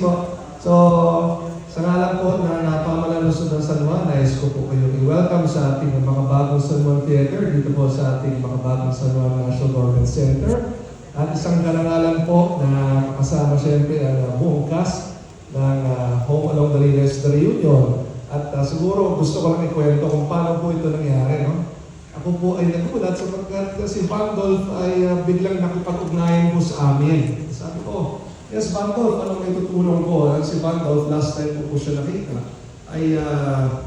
So, sa ngalan po na napamalalusod ng San Juan, nais ko po kayong i-welcome sa ating makabagong San Juan Theater, dito po sa ating makabagong San Juan National Government Center. At isang karangalan po na kasama siyempre ang buong cast ng Home Along the Riles, The Reunion. At siguro gusto ko lang ikwento kung paano po ito nangyari. No? Ako po ay nagulat sapagkat si Bandolph ay biglang nakipag-ugnayan po sa amin. Sabi ko, yes, Bandolph, anong may tutulong ko? Si Bandolph, last time po siya nakita, ay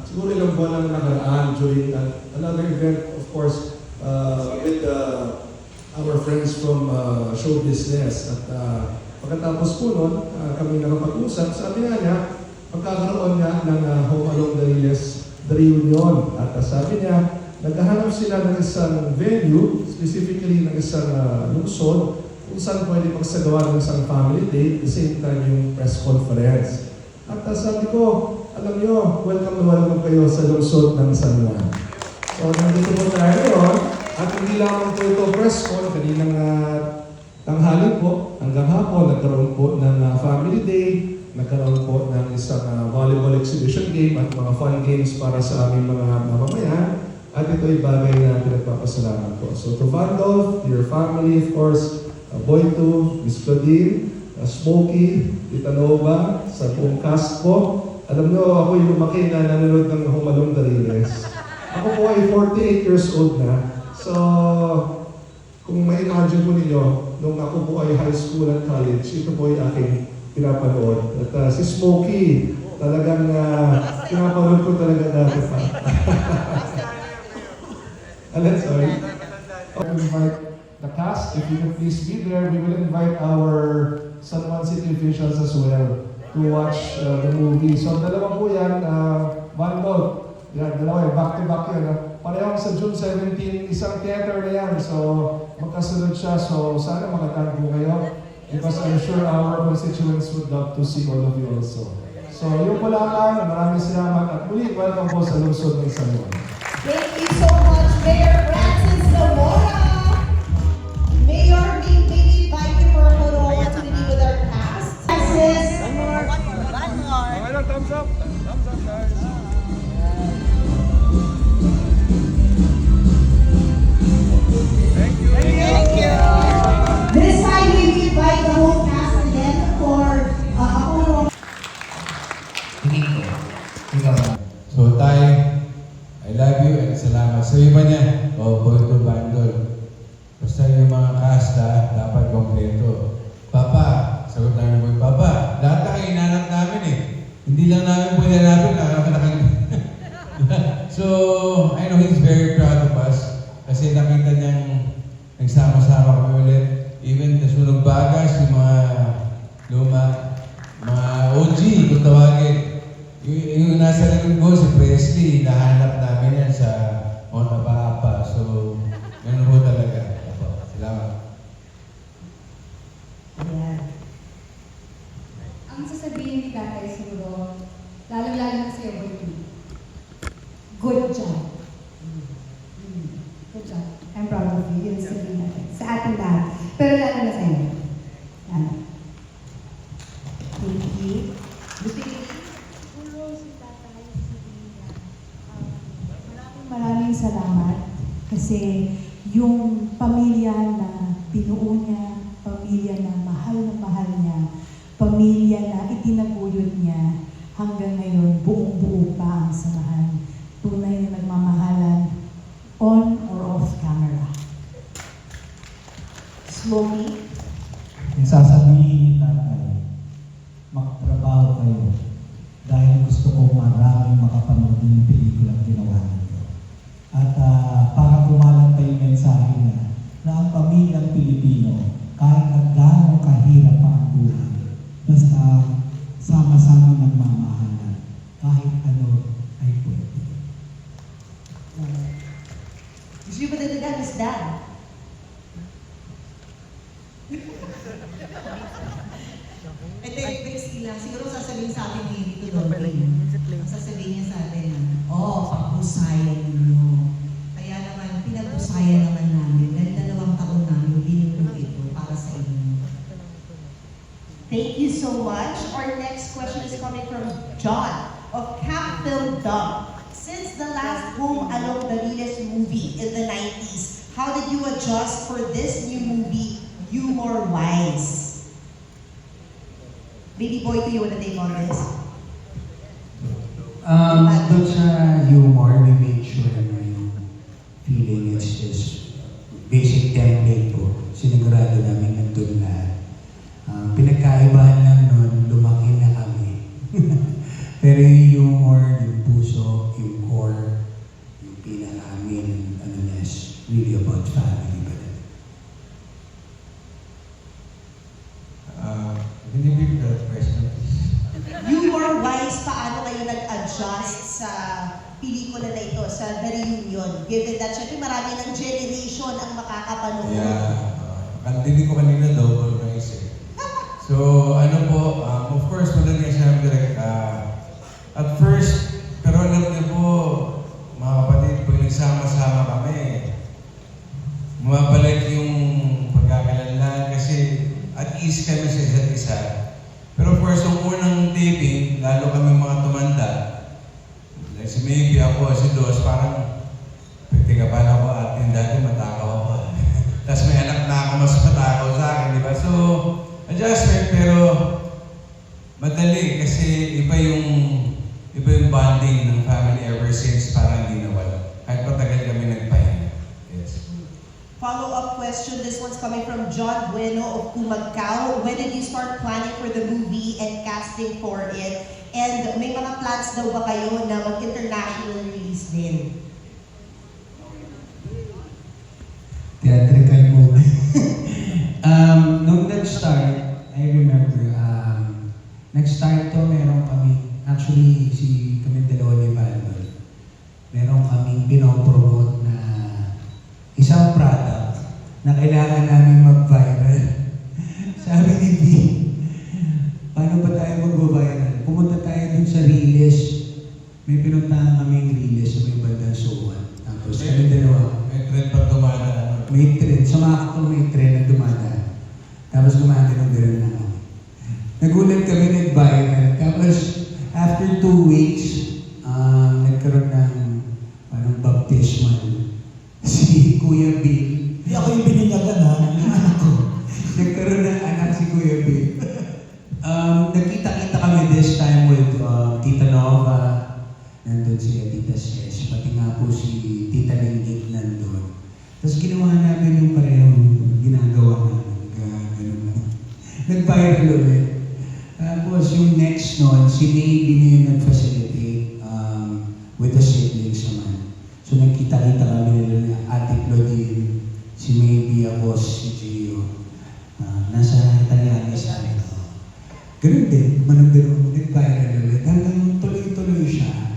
siguro ilang buwan lang nakaraan during another event, of course, with our friends from show business. At pagkatapos po nun, kami nakapag-usap, sabi nga niya, magkakaroon nga ng Home Along the Riles, The Reunion. At sabi niya, naghahanap sila ng isang venue, specifically ng isang lungsod, kung saan pwede magsagawa ng isang family day, at the same time yung press conference. At sabi ko, alam nyo, welcome na welcome kayo sa lungsod ng San Juan. So, nandito po tayo ngayon, at hindi lamang po ito press con, kaninang tanghali po, hanggang hapon, nagkaroon po ng family day, nagkaroon po ng isang volleyball exhibition game at mga fun games para sa aming mga mamamayan. At ito ay bagay na pinagpapasalamat po. So to Vandolph, to your family, of course, Boyto, Miss Claudine, Smokey, Tita Nova, sa buong cast po. Alam nyo, ako yung lumaki na nanonood ng Home Along the Riles. Ako po ay 48 years old na. So, kung ma-imagine po ninyo, nung ako po ay high school at college, ito po ay aking pinapanood. At si Smokey, talagang pinapanood ko talaga dati pa. Sorry. I'll invite the cast, if you can please be there. We will invite our San Juan City officials as well to watch the movie. So dalawa po yan, Bandolph. Yan, dalawa, back-to-back yan. Parehong sa June 17, isang theater na yan. So magkasunod siya. So sana makatag po kayo. Because I'm sure our constituents would love to see all of you also. So yun po lang, maraming salamat at muli welcome po sa lungsod ng San Juan. Thank you so much, Mayor Francis Zamora. Mayor, may invite you for a photo opportunity with our cast. Francis. One more. Okay lang, thumbs up. Thumbs up, guys. Thank you. Thank you. This time, we invite the whole cast again for a photo. So, Tay, I love you and salamat. Sa iba niya, Boyto Bandol. Basta yung mga cast dapat kompleto. Papa, sagot namin mo, Papa, lahat na kayo inanap namin eh. Hindi lang namin pwede hanapin, So, I know he's very proud of us kasi nakita niyang nagsama-sama kami ulit. Even sa Sunog Bagas, yung mga luma, mga OG, kung tawagin. Yung nasa likod ko, si Presley, nahanap namin yan sa Mount Apapa. So, ganun po talaga. Salamat. Ayan. Ang sasabihin ni Tatay siguro, lalo-lalo na sa'yo, Boyto. Good job. Good job. I'm proud of you. Yun sasabihin natin. Sa ating lahat. Pero lalo na sa'yo. Lalo. Thank you. Gusto niyo? Siguro si Tatay, si Rina, maraming salamat kasi yung pamilya na binuo niya, pamilya na mahal niya, pamilya na itinaguyod niya, hanggang ngayon buong-buo pa ang samahan. Tunay na nagmamahalan on or off camera. Smokey. Yung sasabihin ni Tatay, magtrabaho kayo dahil gusto ko maraming makapanood ng pelikulang ginawa ninyo. At para kumalat pa yung mensahe na ang pamilyang Pilipino, kahit na gaano kahirap ang buhay, basta sama-sama nagmamahalan, kahit ano ay pwede. Gusto niyo ba dagdagan, Miss Dan? Ito yung Christy lang. Siguro sasabihin sa atin dito doon. Ang sasabihin niya sa atin, pagpusayan ninyo. Kaya naman, pinagpusayan naman namin. Dahil 2 taon namin binigyan ito para sa inyo. Thank you so much. Our next question is coming from John of Cap Film Dub. Since the last Home Along the Riles movie in the 90s, how did you adjust for this new movie, humor-wise? Baby boy, do you want to take on this? Doon sa humor, we make sure na yung feeling is just basic template po. Sinigurado namin nandun lahat. Pinagkaibahan lang nun, lumaki na kami. Pero yung humor, yung puso, yung core, yung pinaka-main, ano na, is really about family ba din. Can you repeat the question? Humor-wise, paano kayo nag-adjust sa pelikula na ito, sa The Reunion? Given that, syempre marami ng generation ang makakapanood. Hindi ko kanina double rice eh. So, ano po, of course, maganda siya direct. At first, pero alam niyo po, mga kapatid, pag nagsama-sama kami, bumabalik yung pagkakalanlan kasi at ease kami sa isa't isa. Pero of course, yung unang taping, lalo kami mga tumanda, like si Maybe, ako, si Dos, parang, teka pa na ako atin dati, matakaw ako. Tapos may anak na ako, mas matakaw sa akin, di ba? So, adjustment, pero madali kasi iba yung bonding ng family ever since parang hindi nawala. Kahit matagal kami nagpahinga. Yes. Follow-up question, this one's coming from John Bueno of Kumagkao. When did you start planning for the movie and casting for it? And may mga plans daw ba kayo na mag-international release din? Theatrical movie. Nung nag-start, I remember, nag-start to, meron kami, actually, kami dalawa ni Valdo, meron kaming pinopromote na isang product na kailangan namin mag-viral. Sabi ni B, paano ba tayo mag-viral? Pumunta tayo dun sa Riles. May pinuntahan kaming Riles sa may bandang Suwan. Tapos kami dalawa. May trend pag dumadaan. May trend. Sumakot ko may trend na dumadaan. Tapos gumagano'n na kami. Nagulat kami, nag-viral. Tapos after 2 weeks, nagkaroon ng parang baptismal. Si Kuya Bill. Hindi ako yung bininyagan ha. Nagkaroon ng anak si Kuya Bill. Nagkita-kita kami this time with Tita Nova. Nandun si Tita Ses. Pati nga po si Tita Linggit nandun. Tapos ginawa namin yung parehong ginagawa namin. Ganun lang. Nag-viral ulit. Tapos yung next nun, si Maybe na yung nag-facilitate with the siblings naman. So nagkita-kita kami nila na Ate Claudine, si Maybe, ako, si Gio. Nasa Italianis sa amin. Ganun din, manong-ganun, nag-viral ulit. Hanggang tuloy-tuloy siya.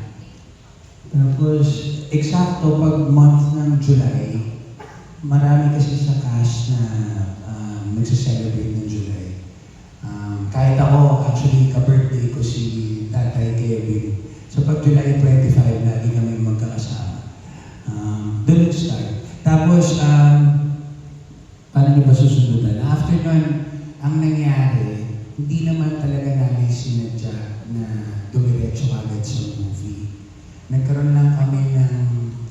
Tapos, eksakto pag month ng July, marami kasi sa cast na nagsa-celebrate ng July. Kahit ako, actually, ka-birthday ko si Tatay Kevin. So pag July 25, lagi kami magkakasama. Doon nag-start. Tapos, paano niyo ba susundutan? After nun, ang nangyari, hindi naman talaga namin sinadya na dumiretso agad sa movie. Nagkaroon lang kami ng,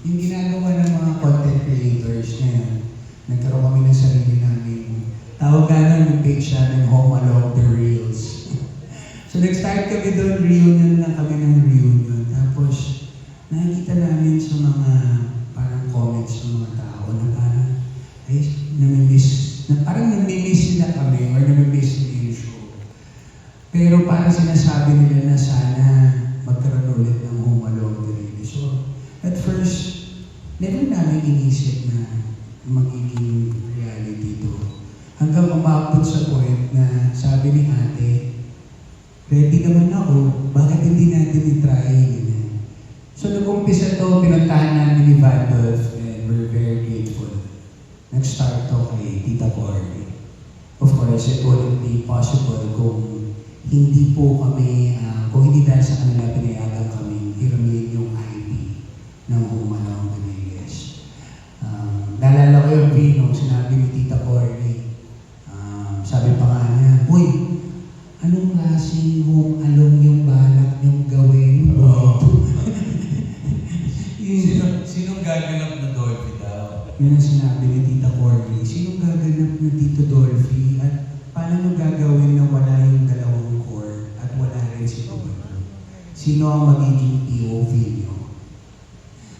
yung ginagawa ng mga content creators ngayon, nagkaroon kami ng sarili namin. Tawagan ng page namin, Home Along the Reels. So nag-start kami doon, reunion lang kami ng reunion. Tapos nakikita namin sa mga parang comments ng mga tao na parang, ay, parang namimiss nila kami or namimiss nila yung show. Pero parang sinasabi nila na sana magkaroon ulit ng Home Along the Reels. So at first, never namin inisip na magiging reality ito. Hanggang umabot sa point na sabi ni ate, ready naman ako, bakit hindi natin i-try yun? So nag-umpisa to, pinuntahan namin ni Vandolph and we're very grateful. Nag-start to kay Tita Cory. Of course, it wouldn't be possible kung hindi po kami, kung hindi dahil sa kanila pinayagan kami hiramin yung IP ng Home Along the Riles. Naalala ko yung vino, sinabi ni Tita Cory, sabi pa nga niya, uy, klaseng home alone yung balak niyong gawin? Oo. Sinong gaganap na Dolphy daw? Yun ang sinabi ni Tita Cory. Sinong gaganap na Tito Dolphy? At paano nyo gagawin na wala yung dalawang core at wala rin si Tito? Sino ang magiging POV nyo?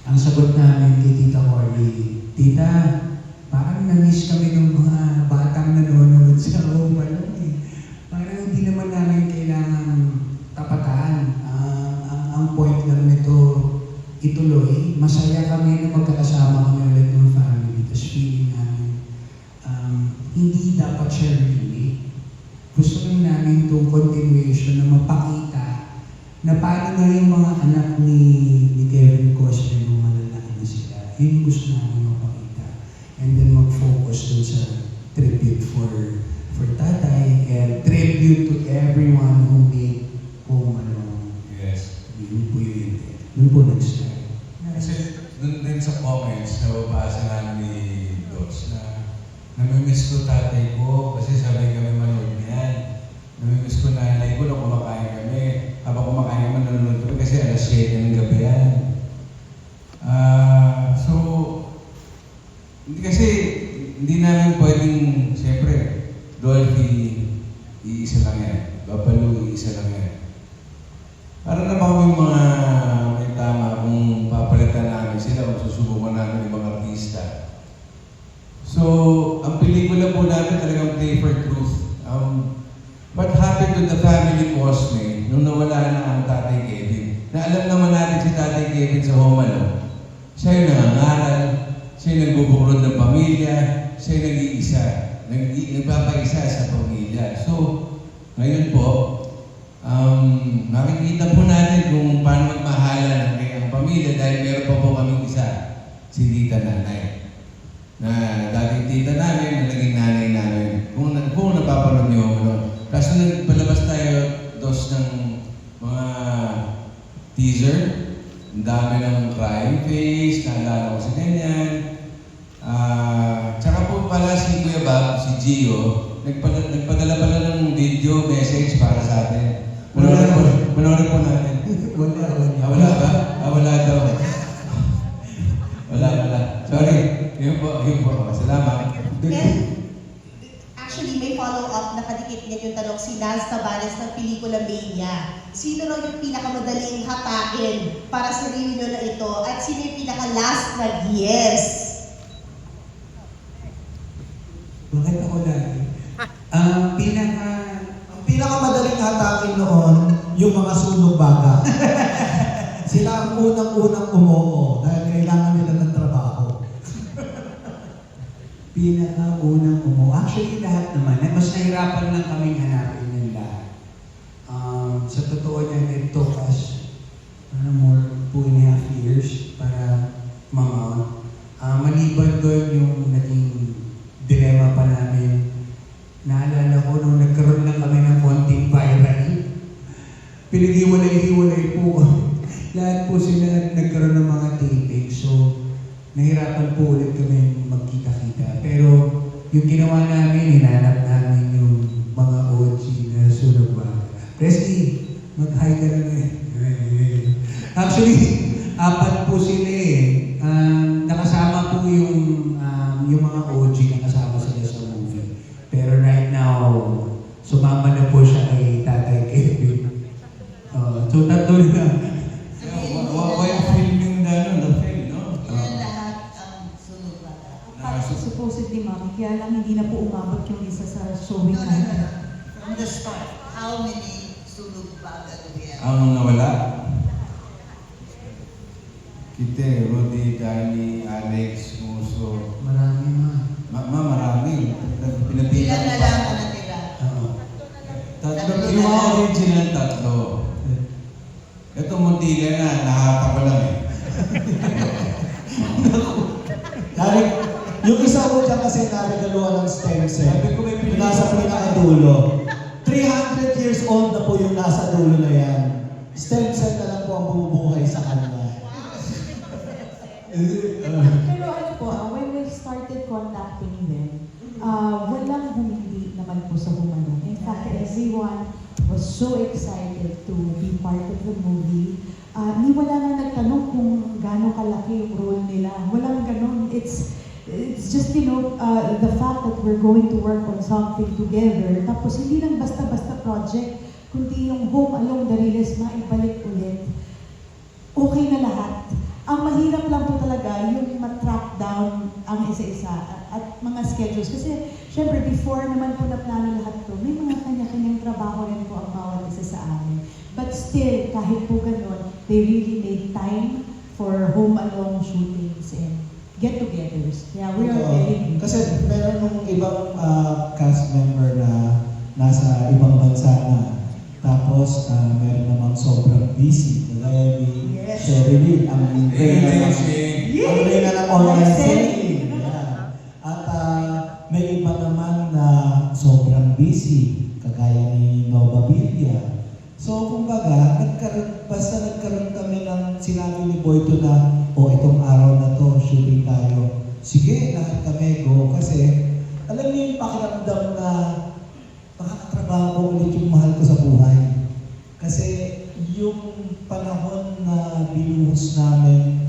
Ang sagot namin kay Tita Cory, Tita, parang na-miss kami ng mga batang nanonood sa Home Alone eh. Parang hindi naman namin kailangan tapatan. Ang point lang nito, ituloy. Masaya kami na magkakasama kami ulit ng family. Tapos feeling namin, hindi dapat siya really. Gusto lang namin itong continuation na mapakita na paano nga yung mga anak ni Kevin Costner nung malalaki na sila. Yun gusto namin mapakita. And then mag-focus dun sa tribute for tatay and tribute to everyone who made Home Alone. Yes. Yun po yun. Yun po nag-start. Kasi dun din sa comments, nababasa namin ni Dots na namimiss ko tatay ko kasi sabay kami manood niyan. Namimiss ko nanay ko na kumakain kami. Habang kumakain kami, nanonood kami kasi alas 7 ng gabi yan. So, hindi namin pwedeng, siyempre, Dolphy, iisa lang yan. Babalu, iisa lang yan. Para na ba kami mga may tama kung papalitan namin sila o susubukan namin ibang artista. So, ang pelikula po namin talagang play for truth. What happened to the family Cosme nung nawala na ang Tatay Kevin? Na alam naman natin si Tatay Kevin sa Home Alone. Siya yung nangangaral, siya yung nagbubuklod ng pamilya, siya yung nag-iisa, nagpapaisa sa pamilya. So, ngayon po, makikita po natin kung paano magmahalan ang kanyang pamilya dahil meron pa po kaming isa, si Tita Nanay. Na dating tita namin, na naging nanay namin. Kung napapanood niyo ako, kaso nagpalabas tayo ng mga teaser, ang dami ng crying face, naalala ko si ganyan. Tsaka po pala si Kuya Bob, si Gio, nagpadala pala ng video message para sa atin. Manonood po natin. Wala ba? Wala daw. Wala. Sorry. Yun po. Salamat. And actually, may follow-up na kadikit niya yung tanong si Naz Tabares ng pelikula Mania. Sino raw yung pinakamadaling hatain para sa reunion na ito at sino yung pinaka-last nag-yes? Bakit ako lagi? Ang pinakamadaling hatakin noon, yung mga sunog baga. Sila ang unang-unang umuo dahil kailangan nila ng trabaho. Pinakaunang umuo. Actually, lahat naman. Mas nahirapan lang kaming hanapin yung lahat. Sa totoo niyan, it took us more 2.5 years para mamount. Maliban doon yung naging dilema pa namin. Naalala ko nung nagkaroon lang kami ng konting viral. Pinag-iwalay-iwalay po. Lahat po sila nagkaroon ng mga taping. So, nahirapan po ulit kami magkita-kita. Pero yung ginawa namin, hinanap namin yung mga OG na sunog ba. Presley, mag-hi ka lang eh. Actually, 4 po sila eh. Nakasama po yung mga OG na kasama sila sa movie. Pero right now, sumama na po siya kay Tatay Kevin. So, tatlo na. Why filming na film, no? Ilan lahat ang sunog ba? Supposedly, ma'am, kaya lang hindi na po umabot yung isa sa showing natin. From the start, how many sunog baga do we have? Ang nawala? Kite, Rudy, Danny, Alex, Muso. Marami na. Marami. Pinabilang Ilan na lang ang natira? Yung mga original 3. Ito Montilla na, nahata ko lang eh. Yung isa ko dyan kasi narigaluhan ng stem cell. Sabi ko may Yung nasa pinakadulo. 300 years old na po yung nasa dulo na yan. Stem cell na lang po ang bumubuhay sa kanila. Pero ano po, when we started contacting them, walang bumili naman po sa Humanong. In fact, everyone was so excited to be part of the movie. Ni wala nga nagtanong kung gaano kalaki yung role nila. Walang ganon. It's just, you know, the fact that we're going to work on something together. Tapos hindi lang basta-basta project, kundi yung Home Along the Riles maibalik ulit. Okay na lahat. Ang mahirap lang po talaga yung ma-track down ang isa-isa at mga schedules. Kasi, syempre, before naman po na plano lahat to, may mga kanya-kanyang trabaho rin po ang bawat isa sa amin. But still, kahit po ganun, they really made time for Home Along shootings and get-togethers. Yeah, we are very Oo. Kasi meron nung ibang cast member na nasa ibang bansa na. Tapos, meron namang sobrang busy. Kagaya ni Yes. Sherilyn, ang reyna ng online Yes. selling. Yeah. At may iba naman na sobrang busy. Kagaya ni Nova Villa. So, kumbaga, basta nagkaroon kami ng sinabi ni Boyto na, itong araw na to, shooting tayo. Sige, lahat kami go. Kasi, alam niyo yung pakiramdam na makakatrabaho ko ulit yung mahal ko sa buhay. Kasi, yung panahon na binuhos namin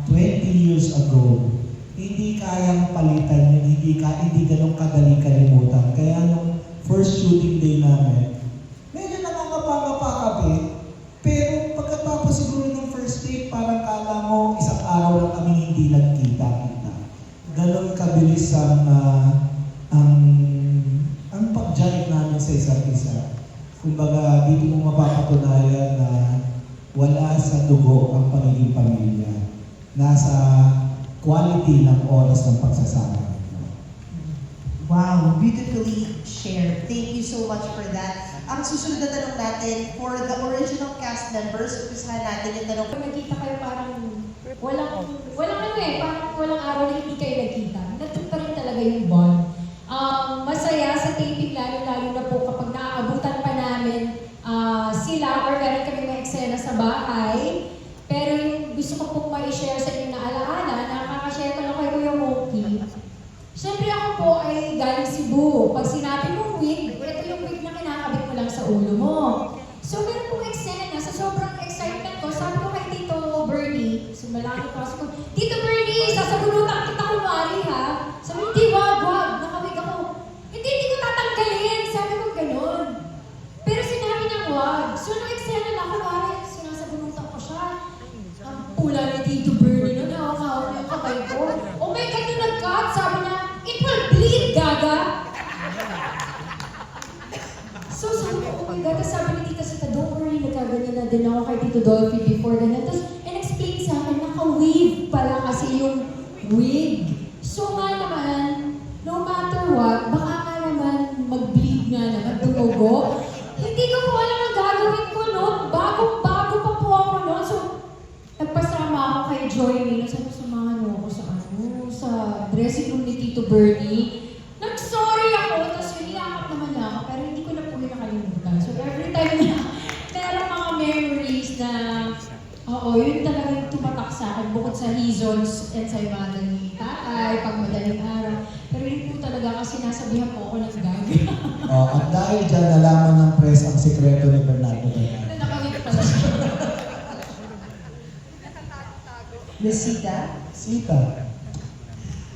20 years ago, hindi kayang palitan yun, hindi ganun kadali kalimutan. Kaya nung first shooting day namin, medyo nakakapangapa kami, pero pagkatapos siguro ng first day, parang kala mo isang araw lang kami hindi nagkita-kita. Ganon kabilis ang pag-jive namin sa isa't isa. Kumbaga, dito mo mapapatunayan na wala sa dugo ang pagiging pamilya. Nasa quality ng oras ng pagsasama. Wow, beautifully shared. Thank you so much for that. Ang susunod na tanong natin, for the original cast members, umpisahan natin yung tanong. Pag nagkita kayo parang walang parang walang araw na hindi kayo nagkita. Nandun pa rin talaga yung bond. Masaya sa taping lalo na po kapag naaabutan pa namin sila or meron kami mga eksena sa bahay. Pero yung gusto ko pong ma-share sa inyo na alaala, nakaka-share ko lang kay Kuya Moki. Siyempre ako po ay galing Cebu. Pag sinabi mong wig, ito yung wig na kinakabit mo lang sa ulo mo. So meron pong eksena sa sobrang excitement ko, sabi ko kay Tito Bernie, sumalaki ko, sabi ko, Tito Bernie, sasabunutan kita kumari ha. Sabi ko, hindi, wag, nakawig ako. Hindi ko tatanggalin. Sabi ko, ganun. Pero sinabi niya, wag. So nung eksena na kumari, sinasabunutan ko siya. Ang pula ni Tito Bernie, no, nakakawa niya kabay ko. Oh my God, yung nag-cut, sabi niya, it will bleed, gaga. So sabi ko, oh my God, tapos sabi ni Tita Sita, don't worry, nagkaganyan na din ako kay Tito Dolphy before ganyan. Tapos, in-explain sa akin, naka-wave pala kasi yung wig. So nga naman, no matter what, baka nga naman mag-bleed nga naman, dumugo. Hindi ko po alam ang gagawin ko, no? Bago pa po ako, no? So, nagpasama ako kay Joy Nino, sabi ko, samahan mo ako sa dressing room ni Tito Bernie. Nag-sorry ako, tapos hiniyakap naman niya ako, pero hindi ko na po nakalimutan. So, every time na meron mga memories na, yun talaga yung tumatak sa akin, bukod sa reasons and sa imaga ni Tatay, pag madaling araw. Pero yun po talaga kasi nasabihan po ako ng gag. At dahil dyan, nalaman ng press ang sikreto ni Bernardo Bernardo. Na nakawit pala siya. Miss Sita? Sita.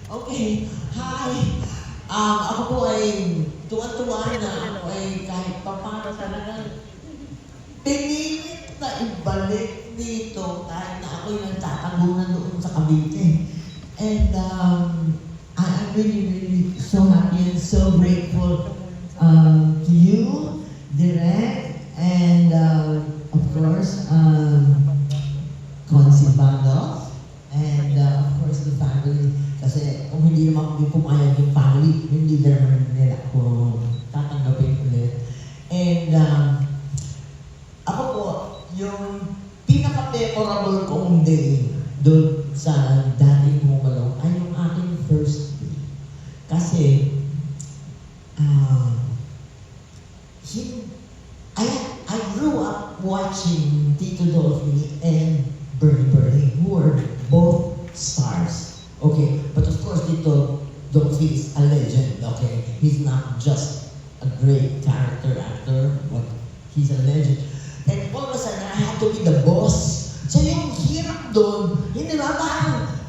Okay, hi. Ako po ay tuwa-tuwa na ako ay kahit paano talagang pinilit na ibalik dito kahit na ako'y nagtatagunan doon sa Cavite. And I'm really so happy and so grateful to you, Direk, and of course, Consi Bando, and of course the family. Kasi kung hindi naman kami pumayag yung family, hindi naman nila ako tatanggapin ulit. And ako po, yung pinaka-memorable kong day doon sa dating Home ay yung aking first day. Kasi, I grew up watching Tito Dolphy and Bernie, who were both stars. Okay, but of course, Tito Dolphy is a legend, okay? He's not just a great character actor, he's a legend. And all of a sudden, I had to be the boss. So yung hirap doon, hindi ba parang,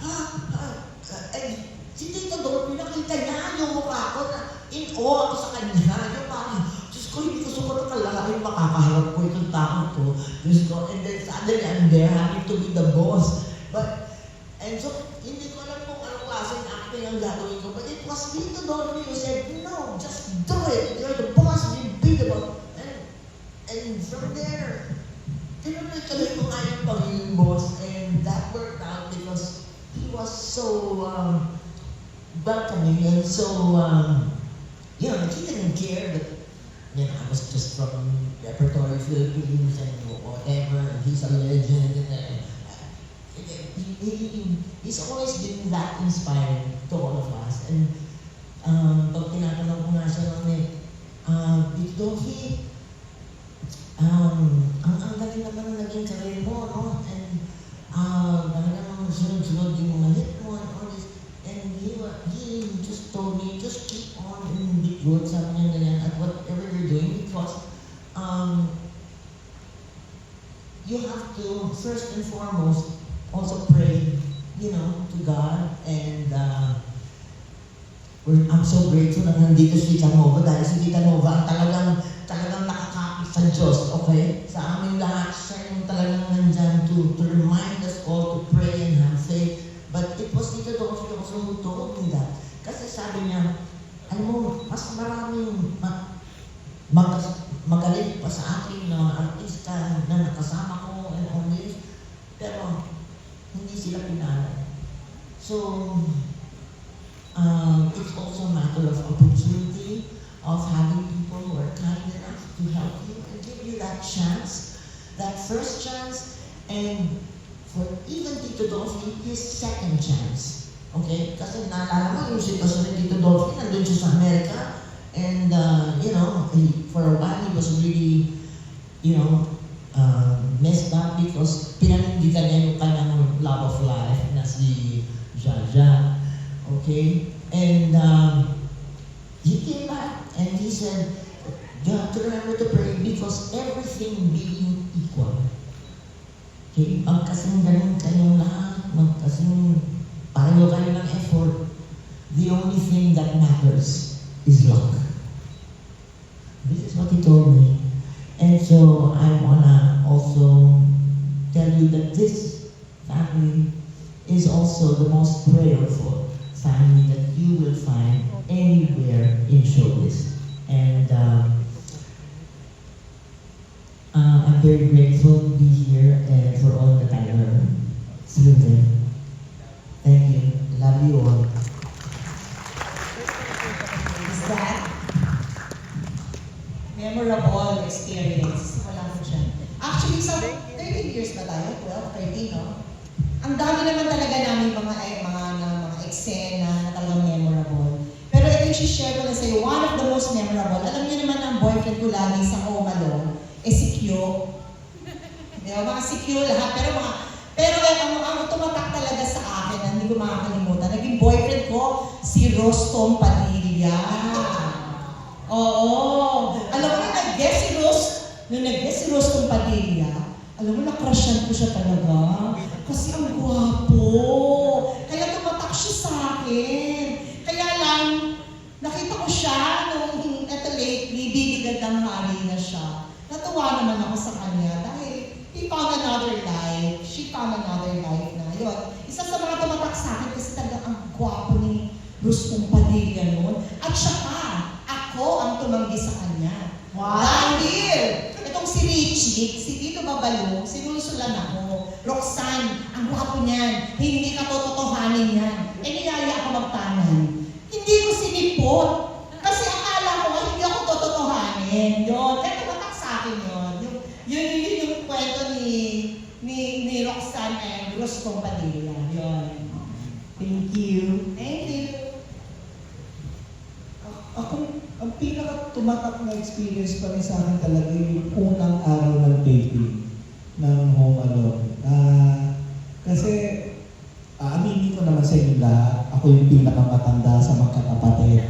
and si Tito Dor, pinakita niya yung mukha ko na in awe ako sa kanya. Yung parang, Diyos ko, hindi ko sumunod kalalaking makakaharap ko itong tao to. Diyos ko, and then suddenly I'm there having to be the boss. And so, hindi ko alam kung anong klaseng acting ang gagawin ko. But it was Tito Dor who said, no, just do it. You're the boss, be the boss. And from there, tinuloy-tuloy ko nga yung pagiging boss, and that worked out because he was so welcoming and so, you know, he didn't care that, you know, I was just from Repertory Philippines and whatever, and he's a legend, and he's always been that inspiring to all of us. And pag tinatanong ko nga siya noon Tito Dolphy, ang galing naman ang naging career mo, no? And talagang sunod-sunod yung mga hit mo and all this. And he just told me, just keep on and be good, sabi niya ganyan, at whatever you're doing, because you have to, first and foremost, also pray, you know, to God. And I'm so grateful na nandito si Tita Nova, dahil si Tita Nova talagang nakakapit sa Diyos, okay? Sa aming lahat, siya yung talagang nandyan to remind us all to pray and have faith. But it was Tita Dolphy also who told me that. Kasi sabi niya, alam mo, mas maraming magaling pa sa akin na artista na nakasama ko and all this, pero hindi sila pinalay. So, it's also a matter of opportunity, of having people who are kind enough to help you and give you that chance, that first chance, and for even Tito Dolphy, his second chance. Okay? Kasi naalala mo yung sitwasyon ni Tito Dolphy, nandun siya sa Amerika, and you know, for a while he was really, you know, messed up because pinanindigan niya yung kanyang love of life na si Jaja. Okay? And he came back and he said, you have to remember to pray because everything being equal. Okay? Magkasing ganun kayong lahat, magkasing pareho kayo ng effort, the only thing that matters is luck. This is what he told me. And so I wanna also tell you that this family is also the most prayerful family that you will find anywhere in showbiz. And I'm very grateful to be here and for all that I learned through them. Thank you. Love you all. Is that memorable experience? Wala ko dyan. Actually, sa 13 years na tayo, 12, 13, no? Ang dami naman talaga namin mga eksena na talagang memorable. Pero ito yung share ko na sa'yo, one of the most memorable. Alam niyo naman ang boyfriend ko lagi sa Home Alone, si Q. Di ba? Mga si Q lahat. Pero ang tumatak talaga sa akin, na hindi ko makakalimutan, naging boyfriend ko, si Rostom Padilla. Oo. Alam mo, nung nag-guest si Rostom Padilla, alam mo, na-crushan ko siya talaga. Kasi ang gwapo. Kaya tumatak siya sa akin. Kaya lang, nakita ko siya nung lately, bibigad ng hari na siya. Natuwa naman ako sa kanya dahil he found another life. She found another life na. Yun. Isa sa mga tumatak sa akin kasi talaga ang gwapo ni Rostom Padilla noon. At saka, ako ang tumanggi sa kanya. Wow! Dahil, itong si Richie, si Tito Babalong, sinusulan ako. Roxanne, ang gwapo niyan. Hindi ka tototohanin yan. Niyaya ako magtanan. Hindi ko sinipot. Kasi akala ko, hindi ako tototohanin. Yun. Kaya tumatak sa akin yun. Yun yung kwento ni Roxanne and Rostom Padilla. Yun. Thank you. Thank you. Ang pinaka-tumatak na experience pa rin sa akin talaga yung unang araw ng taping ng Home Alone. Kasi, aminin ko naman sa inyo lahat, ako yung pinakamatanda sa magkakapatid.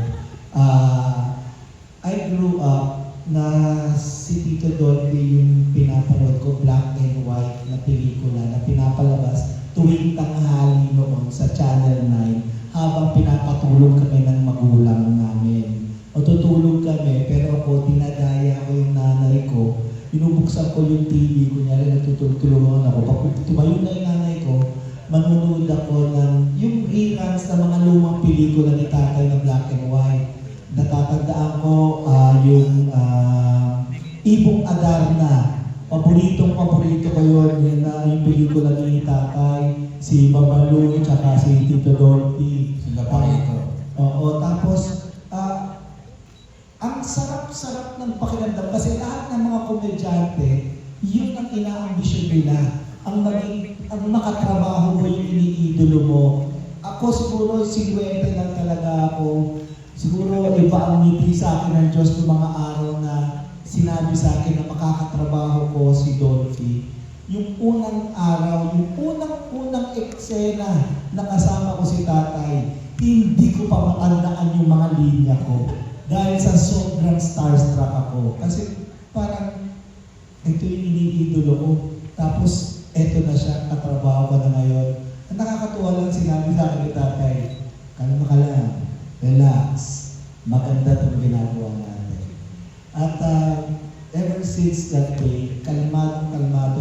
I grew up na si Tito Dolphy yung pinapanood ko, black and white na pelikula na pinapalabas tuwing tanghali noon sa Channel 9 habang pinapatulog kami ng magulang namin. O tutulog kami, pero ako, dinadaya ko yung nanay ko, binubuksan ko yung TV, kunyari natutulog ako. Pag tumayo na yung nanay ko, manunood ako ng yung reruns ng mga lumang pelikula ni tatay na black and white. Natatandaan ko yung Ibong Adarna. Paborito ko yun. Yun na yung pelikula ni tatay, si Babalu, tsaka si Tito Dolphy. Sila pa ito. Oo, tapos ang sarap-sarap ng pakiramdam kasi lahat ng mga komedyante, yun ang inaambisyon nila. Ang makatrabaho mo, yung iniidolo mo. Ako siguro, 50 lang talaga ako. Siguro iba ang ngiti sa akin ng Diyos ng mga araw na sinabi sa akin na makakatrabaho ko si Dolphy. Yung unang araw, yung unang eksena na kasama ko si tatay, hindi ko pa matandaan yung mga linya ko. Dahil sa sobrang starstruck ako. Kasi parang ito yung iniidolo ko. Tapos eto na siya, katrabaho ko na ngayon. Ang nakakatuwa lang sinabi sa akin ni tatay, kalma ka lang, relax, maganda itong ginagawa natin. At ever since that day, kalmado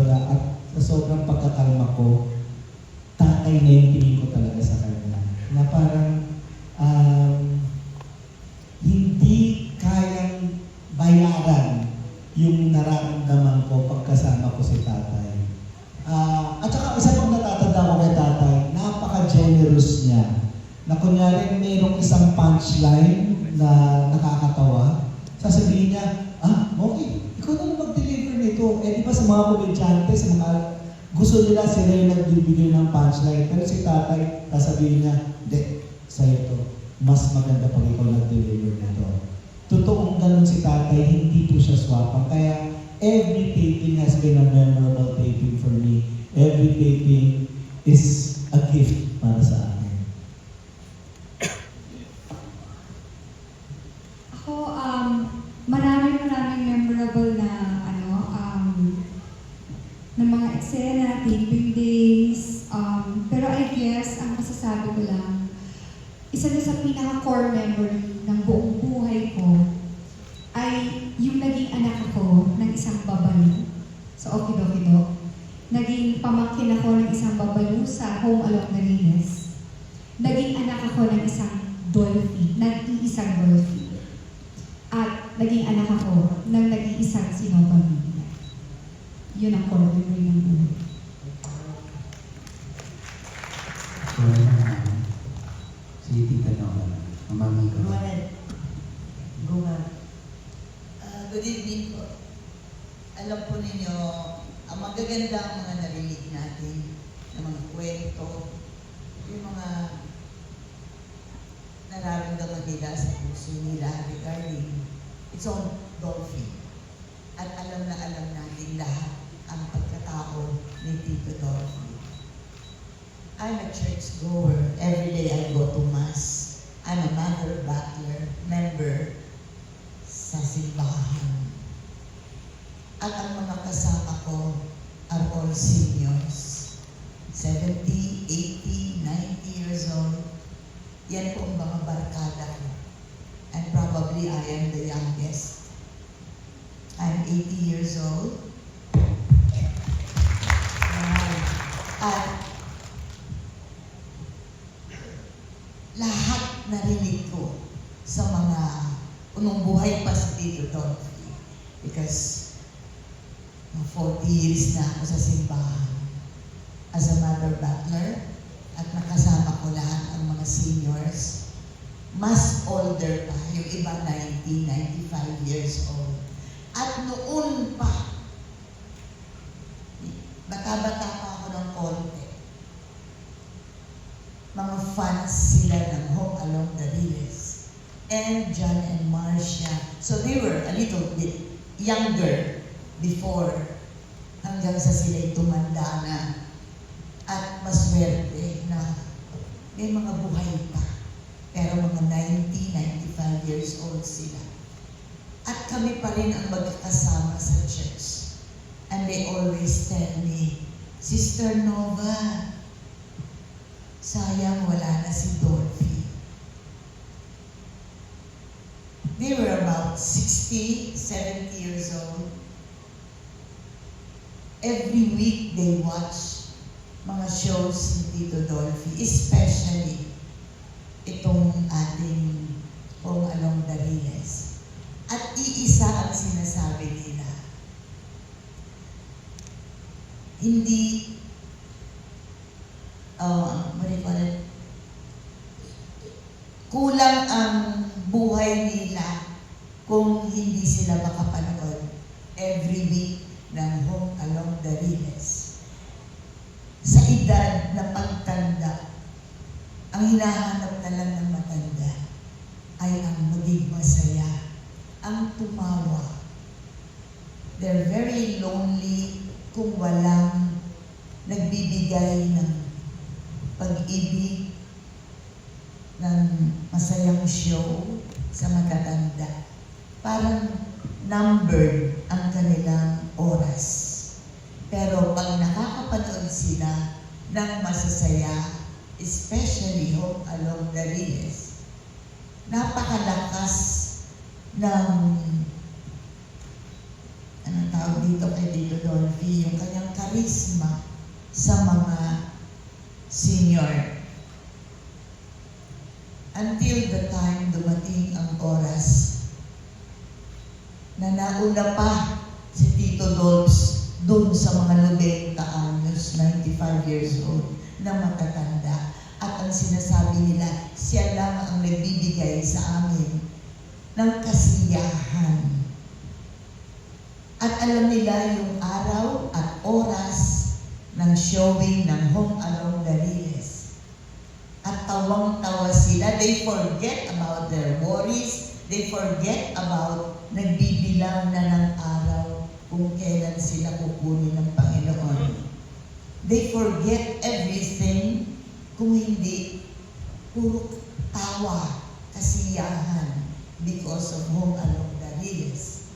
na at sa sobrang pagkakalma ko, tatay na yung tingin ko talaga sa kanya. Na parang hindi kayang bayaran yung nararamdaman ko pagkasama ko si tatay. At saka isa pang natatanda ko kay tatay, napaka-generous niya. Na kunyari mayroong isang punchline na nakakatawa, sasabihin niya, okay, ikaw na mag-deliver nito. Eh di ba sa mga komedyante, sa mga gusto nila sila yung nagbibigay ng punchline. Pero si tatay, sasabihin niya, hindi, sa'yo to. Mas maganda pag ikaw nag-deliver nito. Totoong ganun si tatay, hindi po siya swapang. Kaya every taping has been a memorable taping for me. Every taping is a gift para sa akin. Ako, maraming memorable na na mga eksena, taping days. Pero I guess, ang masasabi ko lang, isa na sa pinaka-core memory ng buong buhay ko ay yung naging anak ako ng isang babalu sa Okidokido. Naging pamangkin ako ng isang babalu sa Home Along the Riles. Naging anak ako ng isang Dolphy, nag-iisang Dolphy. At naging anak ako ng nag-iisang Sinopamilya. Yun ang core memory ng buhay. Si Tita Nora, ang mami ko. Good evening po. Alam po ninyo, ang magaganda ang mga narinig natin, ng mga kwento, yung mga nararamdaman nila sa puso nila regarding its own Dolphy. At alam na alam natin lahat ang pagkatao ni Tito Dolphy. I'm a church goer. Every day I go to Mass. I'm a Mother Battler member sa simbahan. At ang mga kasama ko are all seniors. 70, 80, 90 years old. Yan po ang mga barkada ko. And probably I am the youngest. I'm 80 years old. At lahat narinig ko sa mga unong buhay pa si Tito Dolphy. Because 40 years na ako sa simbahan as a mother battler at nakasama ko lahat ang mga seniors. Mas older pa, yung iba 90, 95 years old. At noon pa, bata-bata pa ako ng konti, mga fans sila ng Home Along the Riles and John and Marcia. So they were a little bit younger before hanggang sa sila'y tumanda na at maswerte na may mga buhay pa. Pero mga 90, 95 years old sila. At kami pa rin ang magkakasama sa church. And they always tell me, Sister Nova, sayang wala na si Dolphy. They were about 60, 70 years old. Every week they watch mga shows ni Tito Dolphy, especially itong ating Home Along the Riles. At iisa ang sinasabi nila, hindi, what do you call it? Kulang ang buhay nila kung hindi sila makapanood every week ng Home Along the Riles. Sa edad na pagtanda, ang hinahanap na lang ng matanda ay ang maging masaya, ang tumawa. They're very lonely kung walang nagbibigay ng pag-ibig, ng masayang show sa matatanda. Parang numbered ang kanilang oras. Pero pag nakakapanood sila ng masasaya, especially Home Along the Riles, napakalakas ng, anong tawag dito kay Tito Dolphy, yung kanyang karisma sa mga senior. Until the time dumating ang oras na nauna pa si Tito Dolps doon sa mga 90 anyos, 95 years old, na matatanda. At ang sinasabi nila, siya lang ang nagbibigay sa amin ng kasiyahan. At alam nila yung araw at oras ng showing ng Home Along the Riles. At tawang-tawa sila. They forget about their worries. They forget about nagbibilang na ng araw kung kailan sila kukunin ng Panginoon. They forget everything kung hindi puro tawa, kasiyahan because of Home Along the Riles.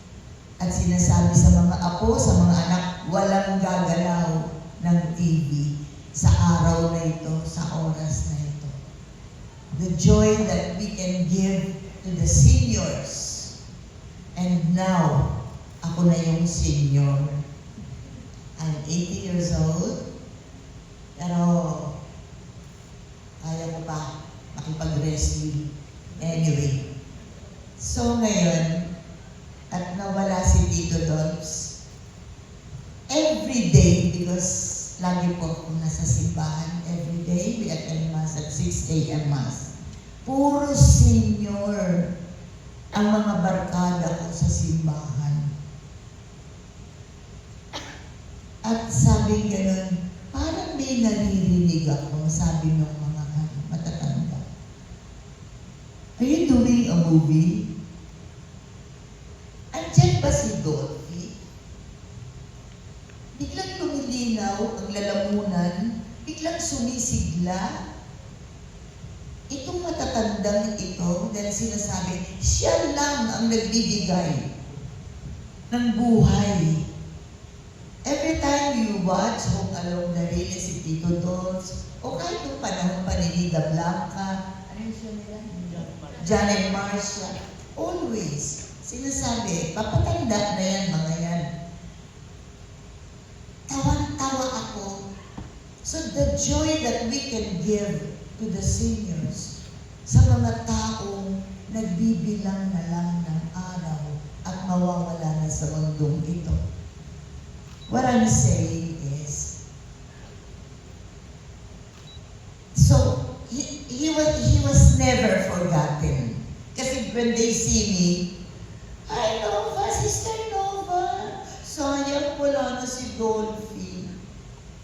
At sinasabi sa mga apo, sa mga anak, walang gagalaw ng TV sa araw na ito, sa oras na ito. The joy that we can give to the seniors. And now, ako na yung senior. I'm 80 years old, pero kaya ko pa makipag-wrestling. Anyway, so ngayon, at nawala si Tito Dolps, every day, because lagi po akong nasa simbahan, every day we attend Mass at 6 a.m. Mass. Puro senior ang mga barkada ko sa simbahan. At sabi gano'n, parang may naririnig ako, sabi ng mga matatanda. Are you doing a movie? Andiyan ba si Dolphy? Biglang lumilinaw ang lalamunan, biglang sumisigla. Itong matatandang ito, dahil sinasabi, siya lang ang nagbibigay ng buhay. Every time you watch Home Along the Riles, si Tito Dolps, o kahit yung panahon pa ni Lida Blanca, ano yung siya nila? Janet Marcia, always sinasabi, papatanda na yan, mga yan. Tawang-tawa ako. So the joy that we can give to the seniors, sa mga taong nagbibilang na lang ng araw at mawawala na sa mundong ito. What I'm saying is, so he was never forgotten. Kasi when they see me, ay Nova, Sister Nova, sayang wala na si Dolphy.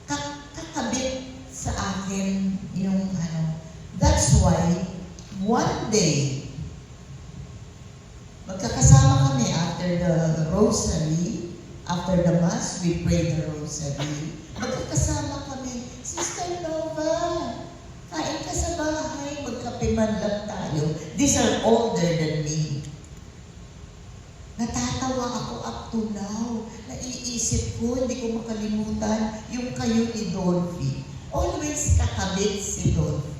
Kakabit sa akin yung ano. That's why, one day, magkakasama kami after the rosary, after the Mass, we pray the rosary. Magkakasama kami, Sister Nova, kain ka sa bahay, magkape man lang tayo. These are older than me. Natatawa ako up to now. Naiisip ko, hindi ko makalimutan yung kayo ni Dolphy. Always kakabit si Dolphy.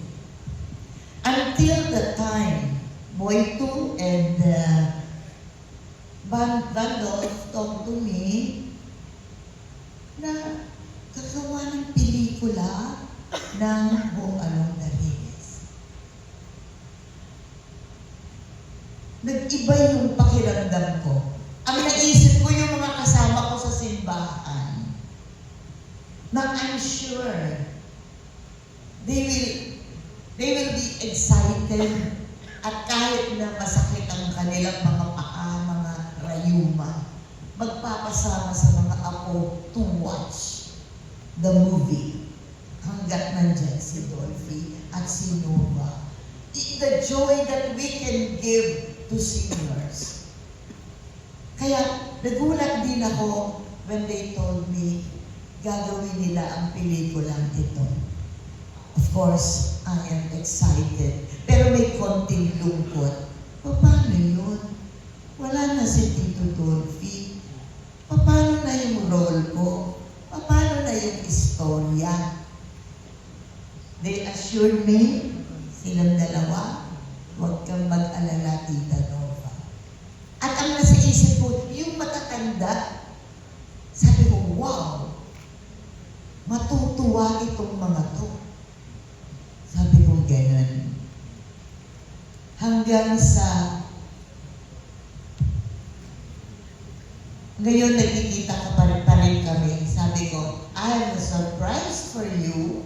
Until the time, Boyto and Van Dolph talked to me na gagawa ng pelikula ng Bong Along Dariles. Nag-iba yung pakiramdam ko. Ang naisip ko yung mga kasama ko sa simbahan na I'm sure they will be excited at kahit na masakit ang kanilang mga paa, mga rayuma, magpapasama sa mga apo to watch the movie hanggat nandyan si Dolphy at si Nova. The joy that we can give to seniors. Kaya nagulat din ako when they told me gagawin nila ang pelikulang ito. Of course, I am excited. Pero may konting lungkot. Paano yun? Wala na si Tito Dolphy. Paano na yung role ko? Paano na yung istorya? They assured me, silang dalawa, huwag kang mag-alala, Tita Nova. At ang nasa isip ko, yung matatanda, sabi ko, wow, matutuwa itong mga to. Sabi ko, ganun. Hanggang sa ngayon nagkikita ka pa rin kami. Sabi ko, I have a surprise for you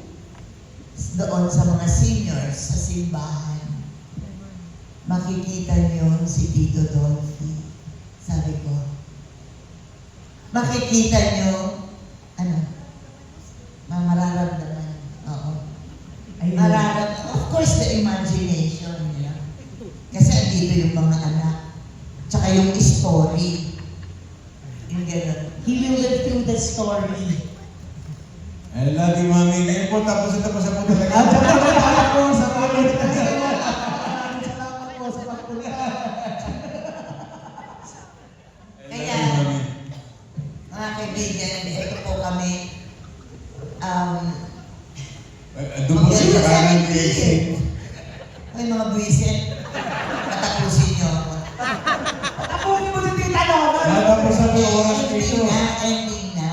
doon sa mga seniors sa simbahan. Makikita niyo si Tito Dolphy. Sabi ko, makikita niyo, mararamdaman. Oo. Mararamdaman. Of course, the imagination niya. Kasi andito yung mga anak. Tsaka yung story. Yung gano'n. He will live through the story. I love you, Mami. Ngayon po, tapos na talaga. Salamat po sa pagpunta. Salamat po sa pagpunta. Kaya, mga kaibigan, ito po kami. Doon po sa kanan ni Exit. Ay, mga buwisit. Patapusin niyo ako. Tapunin mo si Tita Nova. Natapos na po yung oras dito. Ending na.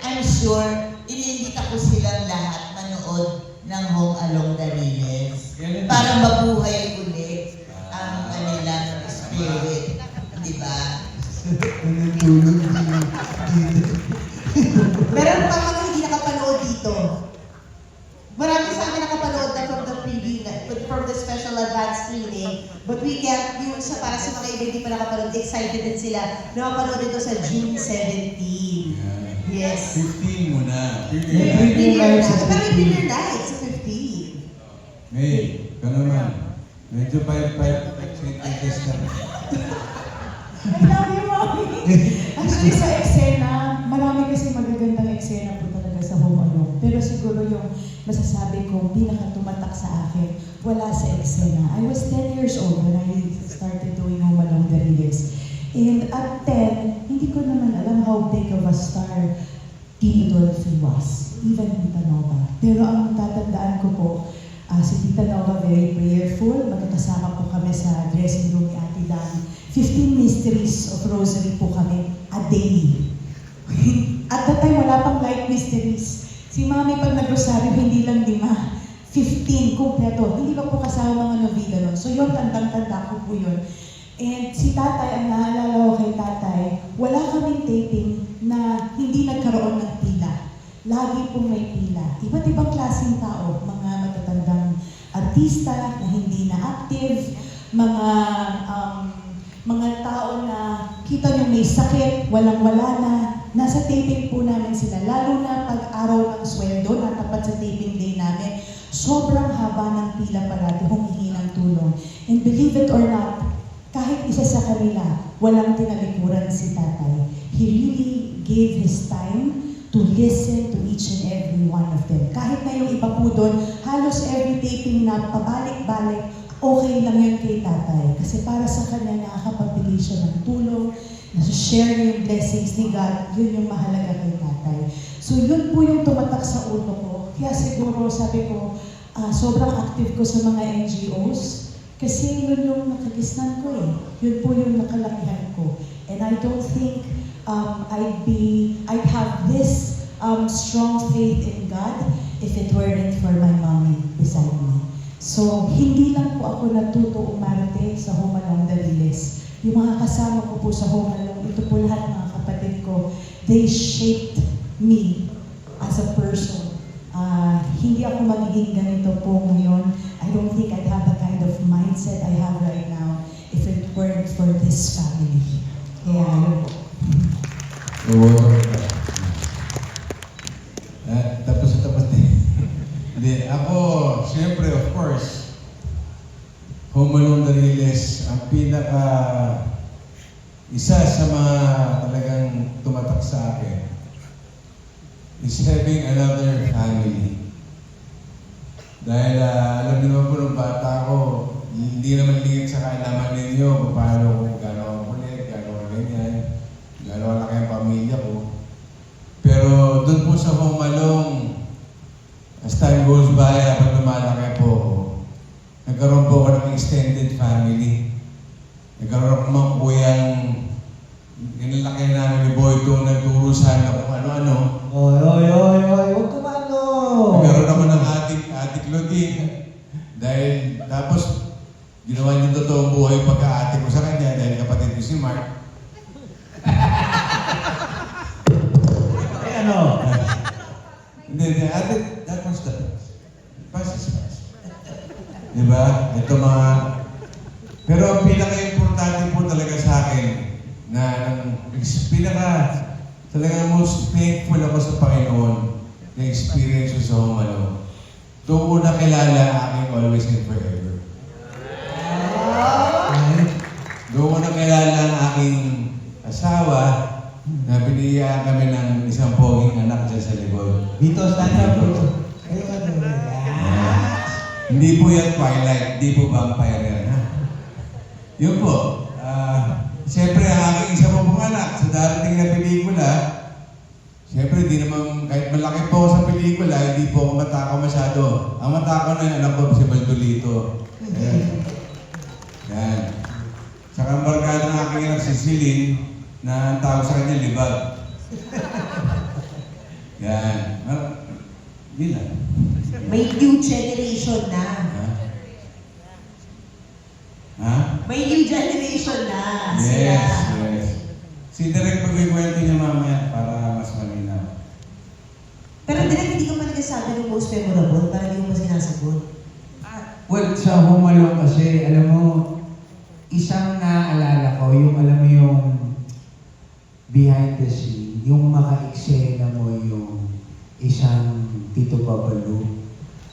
I'm sure, iniimbita ko silang lahat manood ng Home Along Dariles para mabuhay ulit ang kanilang spirit. Di ba? Meron pa mga hindi nakapanood dito. Marami sa amin nakapanood na from the preview, from the special advance screening. But we get yung sa para sa mga iba hindi pa nakapanood, excited din sila na mapanood ito sa June 17. Yes. 15 muna. May premiere na. Pero may premiere na, it's 15. May, ka naman. Medyo 5-5 test ka. I love you, Mommy! Actually, sa eksena, marami kasi magagandang eksena po talaga sa Home Alone. Pero siguro yung masasabi ko, pinakatumatak sa akin, wala sa eksena. I was 10 years old when I started doing Home Alone Dariles. And at 10, hindi ko naman alam how big of a star Tito Dolphy was, even Tita Nova. Pero ang tatandaan ko po, si Tita Nova very prayerful, magkakasama po kami sa dressing room ni Ate Dan. 15 mysteries of rosary po kami a day. At that time, wala pang light mysteries. Si Mami pag nag-rosaryo, hindi lang 5, 15, kumpleto. Hindi pa po kasama mga novena nun. So yun, tandang-tanda ko po yun. And si Tatay, ang naalala ko kay Tatay, wala kaming taping na hindi nagkaroon ng pila. Lagi pong may pila. Iba't ibang klaseng tao, mga matatandang artista na hindi na active, mga tao na kita nyo may sakit, walang-wala na, nasa taping po namin sila. Lalo na pag araw ng sweldo, natapat sa taping day namin, sobrang haba ng pila parati, humingi ng tulong. And believe it or not, kahit isa sa kanila, walang tinalikuran si Tatay. He really gave his time to listen to each and every one of them. Kahit na yung iba po doon, halos every taping na pabalik-balik, okay lang yun kay tatay. Kasi para sa kanya, nakakapagbigay siya ng tulong, nasa-share niya yung blessings ni God, yun yung mahalaga kay tatay. So yun po yung tumatak sa ulo ko. Kaya siguro sabi ko, sobrang active ko sa mga NGOs kasi yun yung nakagisnan ko eh. Yun po yung nakalakihan ko. And I don't think I'd have this strong faith in God if it weren't for my mommy beside me. So, hindi lang po ako natuto umarte sa Humalong Dariles. Yung mga kasama ko po sa Humalong, ito po lahat mga kapatid ko, they shaped me as a person. Hindi ako magiging ganito po ngayon. I don't think I'd have the kind of mindset I have right now if it weren't for this family. Kaya, ano po. Tapos din. Hindi, ako, siyempre, of course, Humalong Dariles, ang isa sa mga talagang tumatak sa akin is having another family. Dahil alam niyo naman po nung bata ko, hindi naman lingit sa kaalaman ninyo kung paano kung gano'n kulit, gano'n ganyan, gano'n laki ang pamilya ko. Pero doon po sa Humalong, as time goes by, habang lumalaki po ako, nagkaroon po ako ng extended family. Nagkaroon ako mga kuyang, inalaki namin ni Boyto, nagturo sana kung ano-ano. Huwag kumano! Nagkaroon ako ng atik Lodin. Dahil, tapos, ginawa niya totoong buhay pagka-atik ko sa kanya dahil kapatid ko si Mark. Ano? Hindi, that was the past is past. Diba? Ito mga... Pero ang pinaka-importante po talaga sa akin na talagang most thankful ako sa Panginoon na experience ko sa Humalong. Doon ko nakilala aking always and forever. Doon ko nakilala ang aking asawa na binigyan kami ng isang poging anak dyan sa likod. Dito, stand up po. Hindi po yan Twilight, hindi po vampire yan. Ha? Yun po. Siyempre, ang aking isa po pong anak sa darating na pelikula, siyempre, di naman, kahit malaki po ako sa pelikula, hindi po ako matakaw masyado. Ang matakaw na yung anak ko, si Baldolito. Ayan. Yan. Saka ang barkada ng aking anak si Celine, na ang tawag sa kanya, libag. Yan. Yun lang. May new generation na. Ha? May new generation na. Yes, yes. Si Direk pag-ikwento niya mamaya para mas malinaw. Pero direct, hindi ka pa nagsasabi ng most memorable para hindi mo pa sinasagot. Well, sa Humalong kasi, alam mo, isang naaalala ko, yung alam mo yung behind the scene, yung maka-eksena mo yung isang Tito Babalu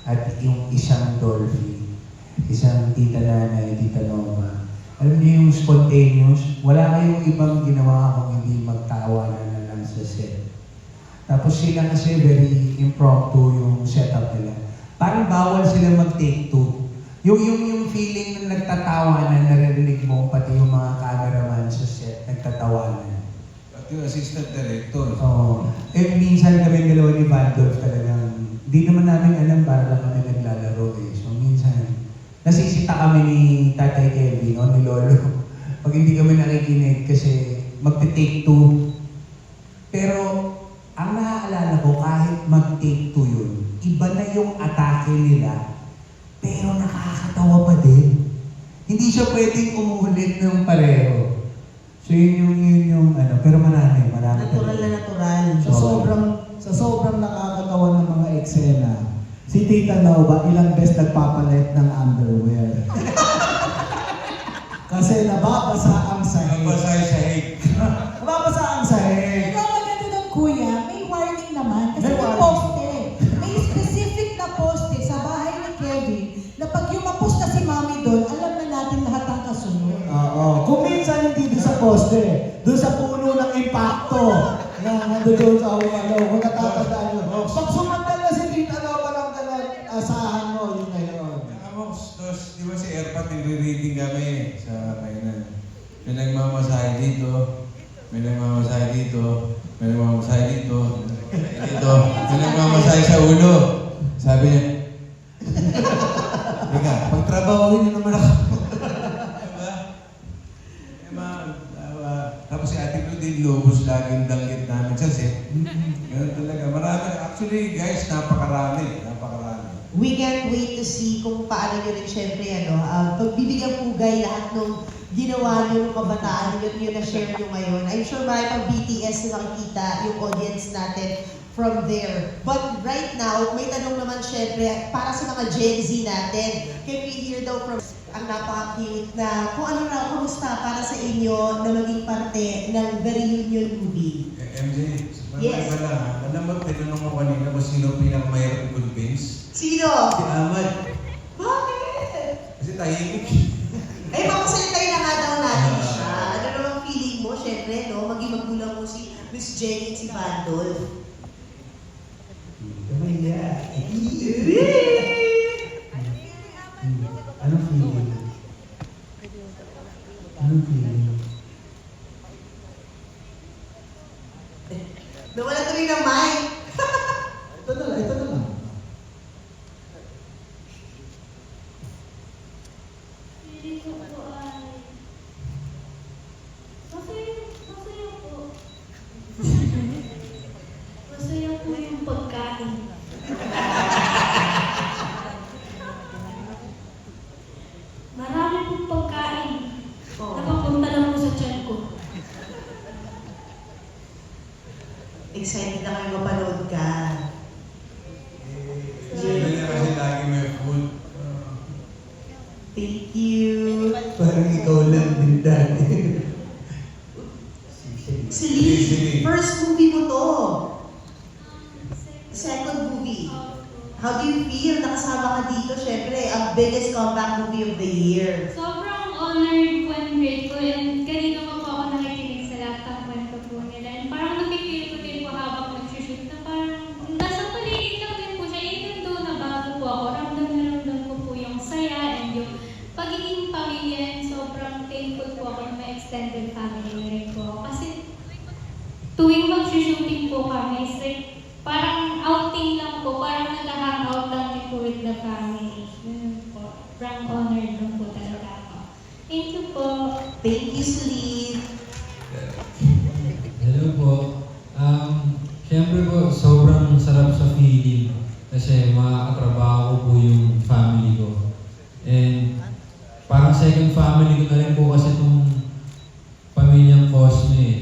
at yung isang Dolphy, isang Tita Nanay, Tita Noma. Alam niyo yung spontaneous, wala kayong ibang ginawa kung hindi magtawanan na lang sa set. Tapos sila kasi very impromptu yung setup nila. Parang bawal sila mag-take two. Yung feeling na nagtatawanan, naririnig mo, pati yung mga cameraman sa set, nagtatawanan. Pati yung assistant director. Oo. Minsan kami dalawa ni Vandolph talagang, hindi naman namin alam para lang kami naglalaro eh. So minsan, nasisita kami ni Tatay Kevin o ni Lolo. Pag hindi kami nakikinig kasi magte-take two. Pero, ang naaalala ko, kahit mag-take two yun, iba na yung atake nila, pero nakakatawa pa din. Hindi siya pwedeng umulit ng pareho. So yun yung ano, pero marami. Natural na natural. Sa sobrang nakakatawa ng mga eksena, si Tita Nova ilang beses nagpapalit ng underwear. Kasi nababasa ang sahig. Nabasa yung sahig. Nababasa ang sahig. Ikaw maganda ng kuya, may warning naman. Kasi May may warning. poste. May specific na poste sa bahay ni Kevin na pag yumapos na si Mami doon, alam na natin lahat ang kasunod. Oo. Kung minsan hindi doon sa poste, doon sa puno ng impacto na nandoon sa Humalong. Kung natatandaan nyo. Pag sumandal na si Tita Nova ng gano'n, asahan mo, yun na yun. Amos, di ba si Erpat nagre-reading kami sa kainan. May nagmamasahe dito, may nagmamasahe dito, may nagmamasahe dito, may nagmamasahe sa ulo. Sabi niya, teka, pagtrabahuin niyo naman ako. Diba? Tapos si Ate Claudine Lobos laging danggit namin sa set. Ganun talaga. Marami. Actually, guys, napakarami. We can't wait to see kung paano nyo rin syempre, pagbibigyan pugay lahat ng ginawa nyo ng kabataan nyo na-share nyo ngayon. I'm sure marami pang BTS na makikita yung audience natin from there. But right now, may tanong naman syempre para sa mga Gen Z natin. Can we hear daw from ang napaka-cute na kung ano raw, kamusta para sa inyo na maging parte ng The Reunion movie? MJ, Yes. iba lang ha. Alam mo, tinanong mo kanina kung sino pinakamahirap i-convince? Sino? Si Ahmad. Bakit? Kasi tahimik. Eh, papasalitay na nga daw natin siya. Ano namang feeling mo, syempre, no? Maging magulang mo si Miss Jenny at si Bandol. Kamaya. Anong feeling? Anong feeling? Nawala tuloy ng mic. Ito na lang. Feeling ko po ay masaya po. Masaya po yung pagkain. Marami pong pagkain. Nakapunta lang po sa tiyan ko. Excited na kayo mapanood ka. Sila niya kasi lagi may food. Thank you. Parang ikaw lang din dati. Celine, first movie mo to. Second movie. How do you feel? Nakasama ka dito, syempre, ang biggest comeback movie of the year. Sobrang honored po and grateful, and kanina pa po ako nakikinig sa lahat ng kwento po nila. And parang nakikita ko din po habang nag-shoot na parang nasa paligid lang din po siya. Even though na bago po ako, ramdam na ramdam ko po yung saya and yung pagiging pamilya, and sobrang thankful po ako na may extended family na rin po ako. Kasi tuwing mag-shooting po kami, is like, parang outing lang po, parang nag-hangout lang din po with the family. Yun po. Sobrang honored lang po talaga ako. Thank you po. Thank you, Celine. Hello po. Siyempre po, sobrang sarap sa feeling kasi makakatrabaho ko po yung family ko. And parang second family ko na rin po kasi itong pamilyang Cosme eh.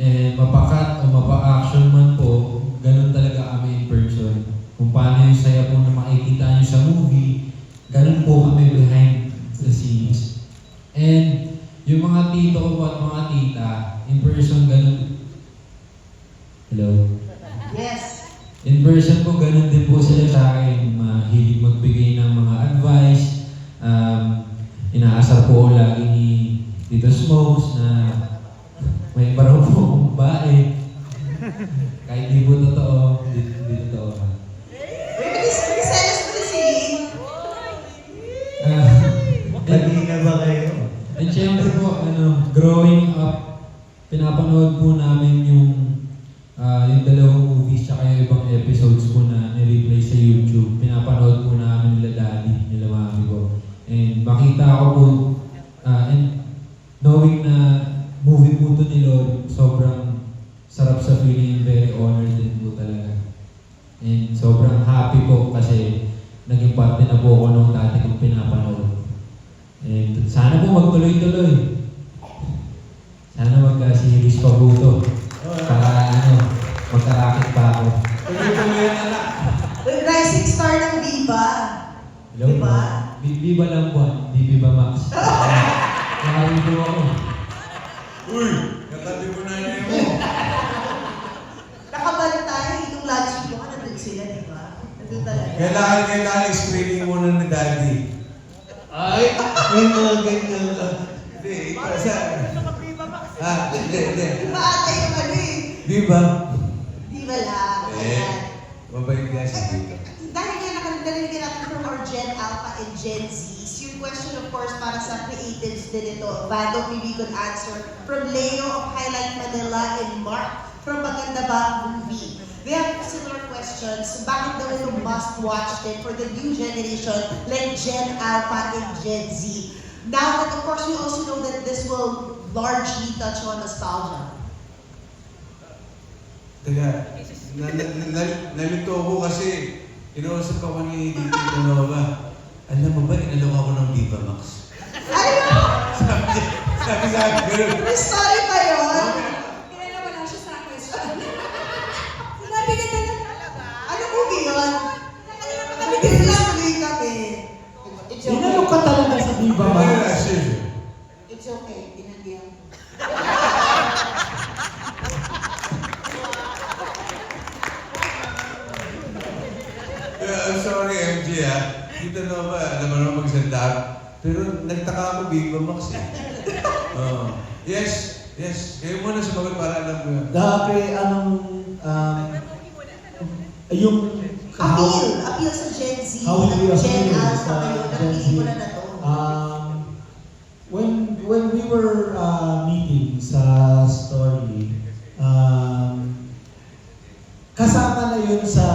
And mapakat o mapa-action man po, ganun talaga kami in person. Kung paano yung saya po na makikita nyo sa movie, ganun po kami behind the scenes. And yung mga tito ko po at mga tita, in person ganun. Hello? Yes. In person po, ganun din po sila sa akin. Mahilig magbigay ng mga advice. Inaasar po ko lagi ni Tito Smokes na may parang po akong bae. Kahit di po totoo, di totoo. Wait, mag-selos mo si Celine. Kanina ba kayo? And syempre po, growing up, pinapanood po namin yung dalawang movies tsaka yung ibang episodes po na nireplay sa YouTube. Pinapanood po namin nila daddy, nila mami ko. And makita ko po, and knowing na movie po to ni Lord, sobrang sarap sa feeling, very honored din po talaga. And sobrang happy po kasi naging parte na po ako nung dati kong pinapanood. And sana po magtuloy-tuloy. Sana magka-series pa po ito. Para magkarakit pa ako. Rising star ng Viva. Hello Diba? po. Viva lang po, di Viva Max. Nakarin po ako. Uy! Katabi ko na yun mo. Nakabantay, yung lunch ko ka, nandun sila, di ba? Nandun talaga. Kailangan screening muna ni Daddy. Ay, may mga ganyan lang. Hindi, kasi... hindi. Di ba ata yung ano eh? Di ba? Di ba lang? Ayan. Mabait nga siya dito. Dahil nga nakarinig natin from our Gen Alpha and Gen Z, yung question, of course, para sa creatives din ito. Vando, maybe you could answer. From Leo of Highlight Manila and Mark from Maganda Ba Movie. They have similar questions. Bakit daw ito must-watch din for the new generation like Gen Alpha and Gen Z? Now that, of course, we also know that this will largely touch on nostalgia. Teka, nalito ako kasi inausap ako ni Tito Nova. Alam mo ba, inalok ako ng Viva Max. Ayun! Sabi sa akin, gano'n. May story pa yun? Kaya wala siya sa question. Sinabi ka talaga. Ano movie yun? Ano naman kami pinag-play kami? It's Inalok okay. ka talaga sa Viva Ano Max. na, sis? It's okay. Tinandiyan ko. I'm sorry, MJ Tito Nova, alam mo naman magsalita. Pero nagtaka ako, Viva Max eh. Yes. Kayo muna sumagot para alam mo yun. Dahil yung Appeal sa Gen Z, How will you Gen appeal Alpha sa ngayon, ng Gen Z? pelikula na to. When we were meeting sa story, kasama na yun sa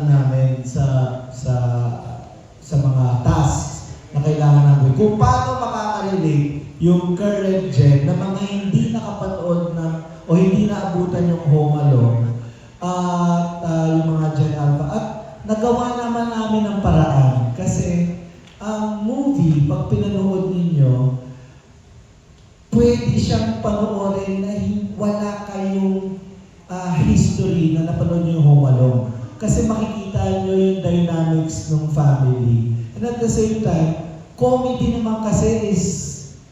namin sa mga tasks na kailangan namin. Kung paano makaka-relate yung current gen na mga hindi nakapanood na o hindi naabutan yung Home Alone at yung mga Gen Alpha. At nagawa naman namin ng paraan kasi ang movie, pag pinanood ninyo, pwede siyang panoorin na wala kayong history na napanood nyo yung Home Alone. Kasi makikita nyo yung dynamics ng family. And at the same time, comedy naman kasi is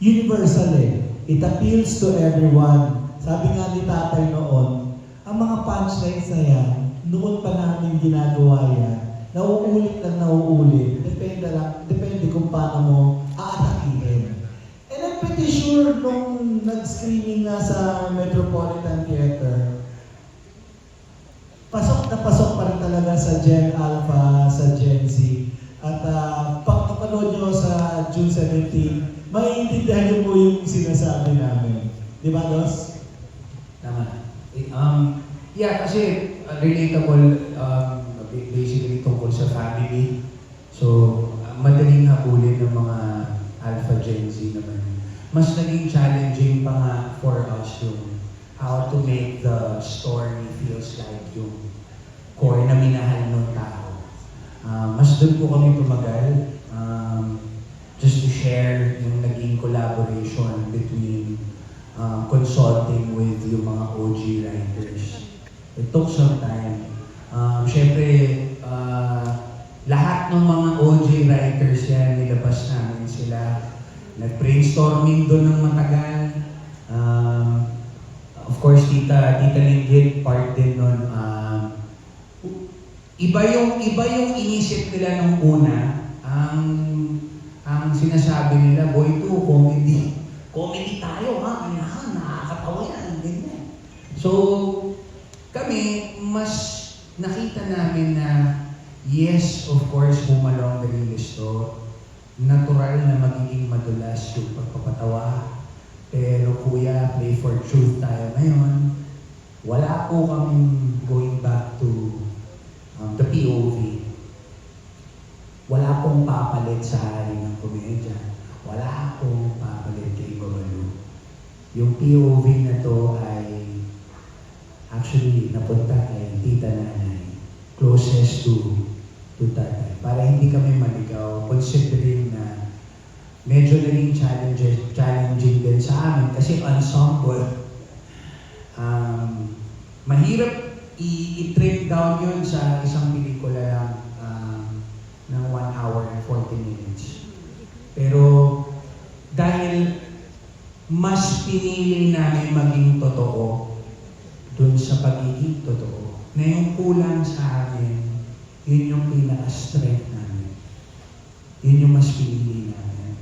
universal eh. It appeals to everyone. Sabi nga ni tatay noon, ang mga punchlines na yan, noon pa namin ginagawa yan, nauulit lang nauulit. Depende kung paano mo aatakihin. And I'm pretty sure nung nag-screening nga sa Metropolitan Theater, pasok pa rin talaga sa Gen Alpha, sa Gen Z. At pag napanood nyo sa June 17, maiintindihan nyo po yung sinasabi namin. Di ba, Dos? Tama. Yeah, kasi relatable, basically tungkol sa family. So, madaling habulin ng mga Alpha Gen Z naman. Mas naging challenging pa nga for us yung how to make the story feels like yung core na minahal ng tao. Mas doon po kami tumagal. Just to share yung naging collaboration between consulting with yung mga OG writers. It took some time. Siyempre, lahat ng mga OG writers yan, nilabas namin sila. Nag-brainstorming doon ng matagal. Of course, Tita Linggit, part din nun. Iba yung inisip nila nung una. Ang sinasabi nila, boy, ito, comedy. Comedy tayo, ha? Ayan, nakakatawa yan. Ganyan. So, kami, mas nakita namin na, yes, of course, Home Alone the Real Store. Natural na magiging madulas yung pagpapatawa. Pero kuya, play for truth tayo ngayon. Wala po kaming going back to the POV. Wala pong papalit sa hari ng komedya. Wala pong papalit kay Babalu. Yung POV na to ay actually napunta kay Tita Nanay, closest to tatay. Para hindi kami maligaw, considering na medyo naging challenging din sa amin kasi ensemble. Mahirap i-trim down yun sa isang pelikula lang ng 1 hour and 40 minutes. Pero dahil mas pinili namin maging totoo dun sa pagiging totoo, na yung kulang sa amin, yun yung pinaka-strength namin. Yun yung mas pinili namin.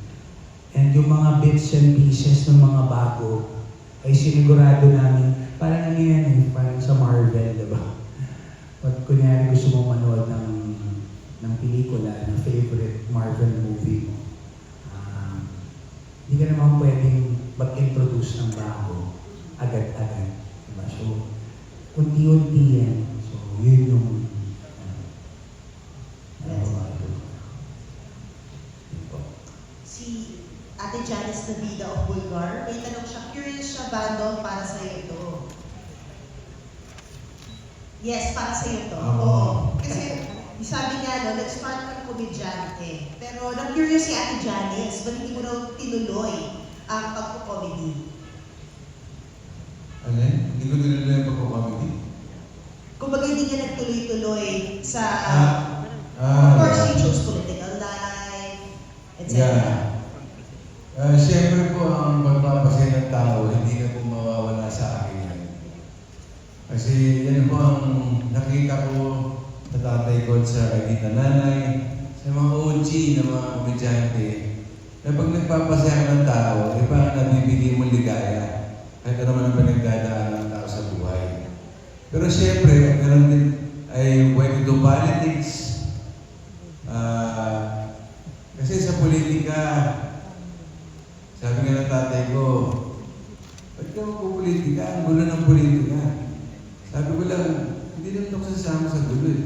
And yung mga bits and pieces ng mga bago, ay sinigurado namin, parang ano yan eh, parang sa Marvel, diba? Pag kunyari gusto mong manood ng pelikula, ng favorite Marvel movie mo, mag-produce ng bago agad-agad. Diba? So, unti-unti yan. So, yun yung Si Ate Janice Navida of Bulgar, may tanong siya, curious siya, Bandong, para sa iyo to. Yes, para sa iyo to. Oo. Kasi, sabi nga, no, nag-start kang komedyante. Pero na-curious si Ate Janice, ba't hindi mo raw tinuloy ang pagpo-comedy? Ano? Hindi ko tinuloy ang pagko-comedy. Kumbaga hindi niya nagtuloy-tuloy sa, Ah, of course, yeah. you chose political life, etc. Yeah. Siyempre po, ang pagpapasaya ng tao, hindi na po mawawala sa akin yan. Kasi yan po ang nakita ko sa tatay ko at sa aking nanay, sa mga OG na mga komedyante, na pag nagpapasaya ng tao, di ba nabibigay mo ligaya kahit ano naman ang pinagdadaan ng tao sa buhay. Pero siyempre, meron din ay when you do politics, kasi sa politika, sabi nga ng tatay ko, ba't ka magpupolitika? Ang gulo ng politika. Sabi ko lang, hindi naman ako sasama sa gulo eh.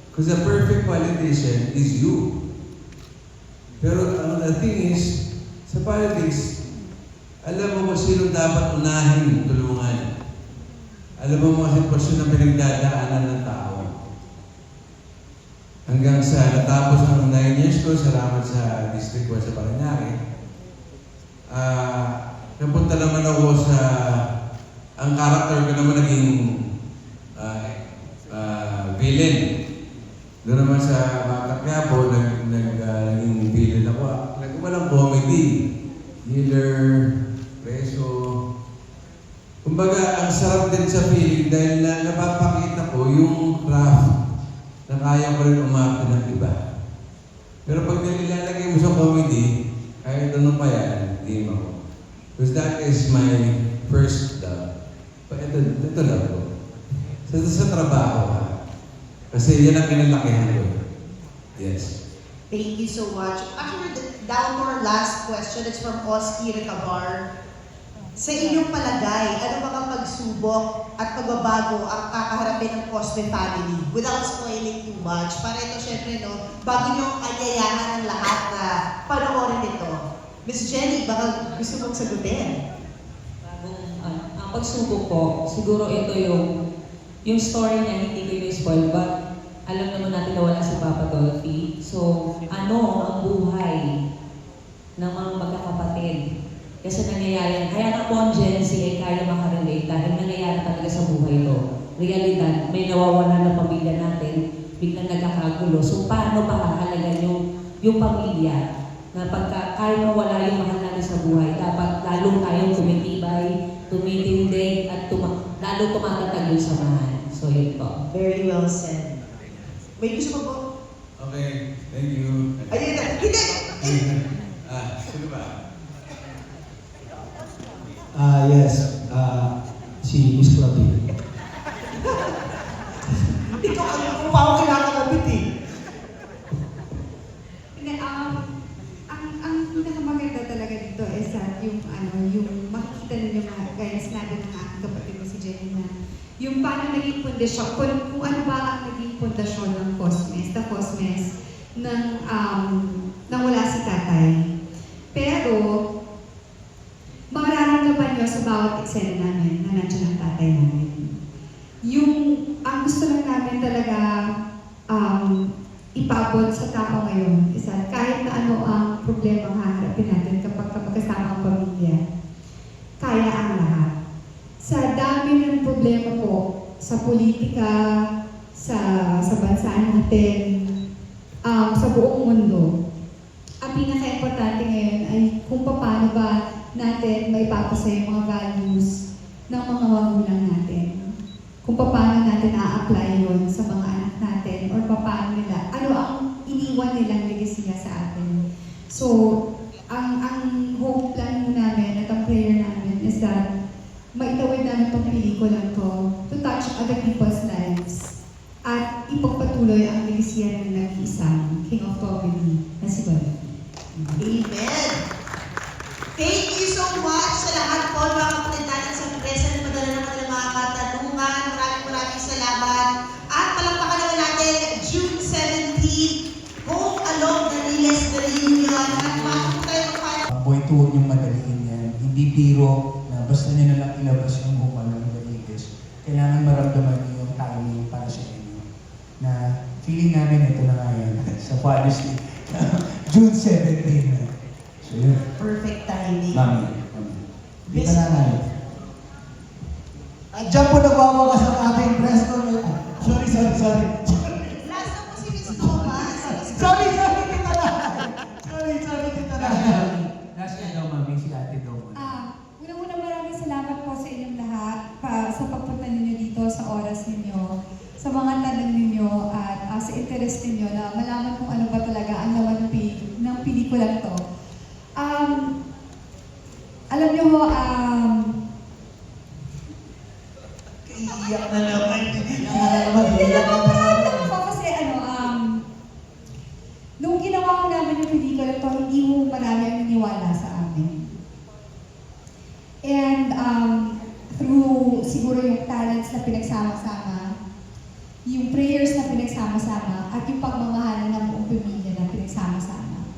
Because the perfect politician is you. Pero the thing is, sa politics, alam mo kung sino dapat unahin tulungan. Alam mo mga sitwasyon na pinagdadaanan ng tao. Hanggang sa natapos ang 9 years ko, salamat sa District 1 sa Parañaque, napunta naman ako sa, ang character ko naman naging villain. Doon naman sa Bata Quiapo, naging villain ako. Walang comedy. Healer, preso. Kumbaga, ang sarap din sa feeling dahil napapakita ko yung craft na kaya ko rin umarte ng iba. Pero pag nilalagay mo sa comedy, kahit ano pa yan, game ako. Because that is my first love. But ito lang ko. Sa trabaho ha. Kasi yan ang kinalakihan ko. Yes. Thank you so much. Actually, down to our last question. It's from Oski Recabar. Sa inyong palagay, ano ba ang pagsubok at pagbabago ang kakaharapin ng Cosme family? Without spoiling too much. Para ito, syempre, no, bago nyo ayayahan ng lahat na panoorin ito. Miss Jenny, baka gusto mong sagutin? Ang pagsubok po, siguro ito yung story niya, hindi ko i-spoil, but alam naman natin na wala si Papa Dolphy. So, ano ang buhay ng mga magkakapatid? Kasi nangyayari, kaya nga po ang Gen Z ay kaya makarelate dahil nangyayari talaga sa buhay ito. Realidad, may nawawalan ng pamilya natin, biglang nagkakagulo. So, paano pakakalagan yung pamilya? Na pagka kaya mawala yung mahal natin sa buhay, dapat lalong tayong tumitibay, tumitindig, at lalo tumatatag yung samahan. So, yun po. Very well said. May gusto mo po? Okay, thank you. Ayun na, hindi! Sino ba? Yes, si Miss Claudine. Ikaw ang pa ako kinakakabit eh. Hindi, ang pinakamaganda talaga dito is that yung makikita ninyo mga gaya sinabi ng aking kapatid ko si Jenny na yung paano naging pundasyon, kung ano ba ang naging pundasyon ng Cosmes, the Cosmes, nang wala si tatay. Pero, mararamdaman nyo sa bawat eksena namin na nandiyan ang tatay namin. Ang gusto lang namin talaga ipaabot sa tao ngayon is that kahit na ano ang problema ang haharapin natin kapag kasama ang pamilya, kaya ang lahat. Sa dami ng problema po, sa politika, sa bansa natin, sa buong mundo, ang pinaka-importante ngayon ay kung paano ba natin maipapasa yung mga values ng mga magulang natin. Kung paano natin na-apply yun sa mga anak natin or paano nila, ano ang iniwan nilang legacy sa atin. So, ang hope plan namin at ang prayer namin is that maitawid namin itong pelikulang to touch other people's lives at ipagpatuloy ang legacy ng nag-iisang King of Comedy na si Dolphy. Amen! Thank you so much sa lahat po mga huwag niyong madaliin yan. Hindi biro na basta niyo na lang ilabas yung Home Alone the Latest. Kailangan maramdaman niyo yung timing para sa inyo. Na feeling namin ito na nga yan sa Father's Day. June 17 na. So yun. Perfect timing. Mami. Dito na nga. At dyan po nagwawakas ang ating press con. Sorry. Last na po si Miss Thomas. Sorry, Tita na. Sorry, Tita na. Last niya daw, mami, si ate daw. Unang-una maraming salamat po sa inyong lahat sa pagpunta ninyo dito, sa oras ninyo, sa mga tanong ninyo at sa interest ninyo na malaman kung ano ba talaga ang laman ng pelikulang to. Alam niyo ho, Iiyak na naman. Kasi nung ginawa ko namin yung pelikula to, hindi mo marami ang naniwala sa amin. And through siguro yung talents na pinagsama-sama, yung prayers na pinagsama-sama, at yung pagmamahalan ng buong pamilya na pinagsama-sama,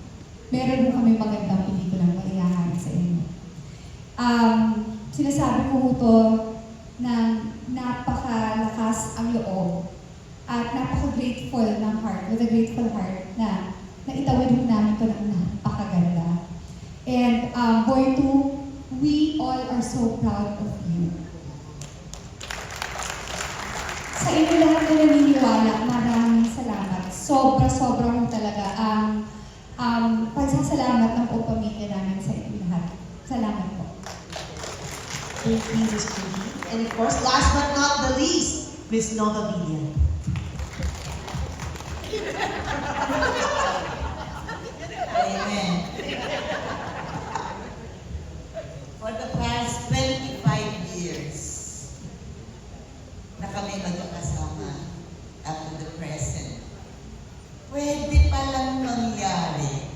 meron mo kami magandang pelikulang maihahain sa inyo. Sinasabi ko ito na napakalakas ang loob at napaka-grateful ng heart, with a grateful heart na naitawid mo namin ito ng napakaganda. And Boy 2, we all are so proud of you. Sa inyo lahat na naniniwala, maraming salamat. Sobra-sobra mo talaga ang pagsasalamat ng buong pamilya namin sa inyo lahat. Salamat po. Thank you, Miss Judy. And of course, last but not the least, Miss Nova Villa. Amen. For the past 25 years na kami magkakasama up to the present, pwede palang mangyari.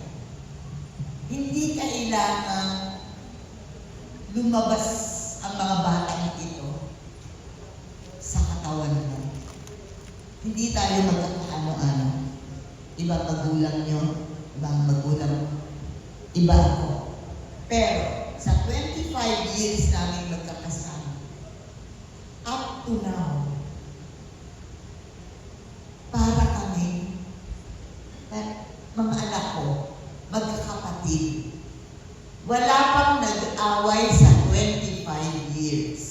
Hindi kailangan lumabas ang mga batang ito sa katawan mo. Hindi tayo magkakaano-ano. Ibang magulang nyo, ibang magulang mo, iba ako. Pero sa 25 years namin magkakasama, up to now, para kami, mga anak ko, magkakapatid. Wala pang nag-away sa 25 years.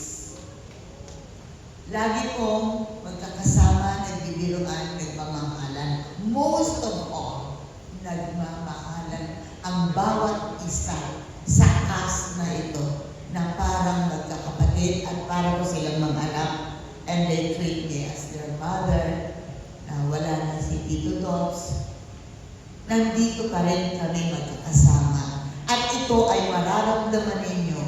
Lagi pong magkakasama, nagbibiruan, nagmamahalan. Most of all, nagmamahalan ang bawat isa sa cast na ito na parang magkakapatid at parang silang mga anak, and they treat me as their mother. Na wala na si Tito Dots. Nandito pa rin kami magkakasama. At ito ay mararamdaman ninyo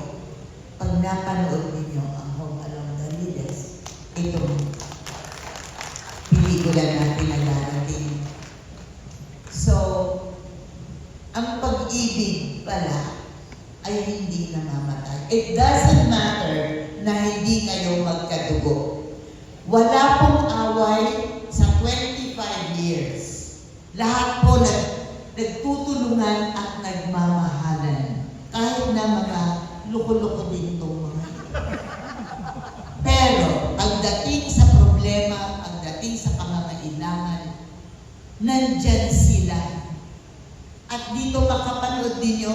pag napanood ninyo ang Home Alone the Latest. Itong pelikula natin na darating. So, ang pag-ibig pala ay hindi namamatay. It doesn't matter na hindi kayo magkadugo. Wala pong away sa 25 years. Lahat po nagtutulungan at nagmamahalan. Kahit na mga loko-loko din itong mga ito. Pero, pagdating sa problema, pagdating sa pangangailangan, nandyan sila. At dito makapanood ninyo,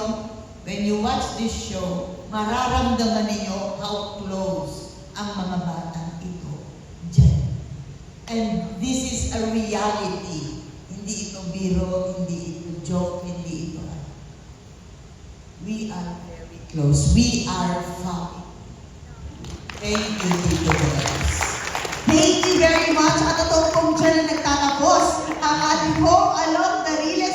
when you watch this show, mararamdaman ninyo how close ang mga batang ito dyan. And this is a reality. Hindi ito biro, hindi ito joke, hindi ito. We are very close. We are family. Thank you, Tito Dots. Thank you very much. At ito pong dyan na nagtatapos ang ating Home Alone the Latest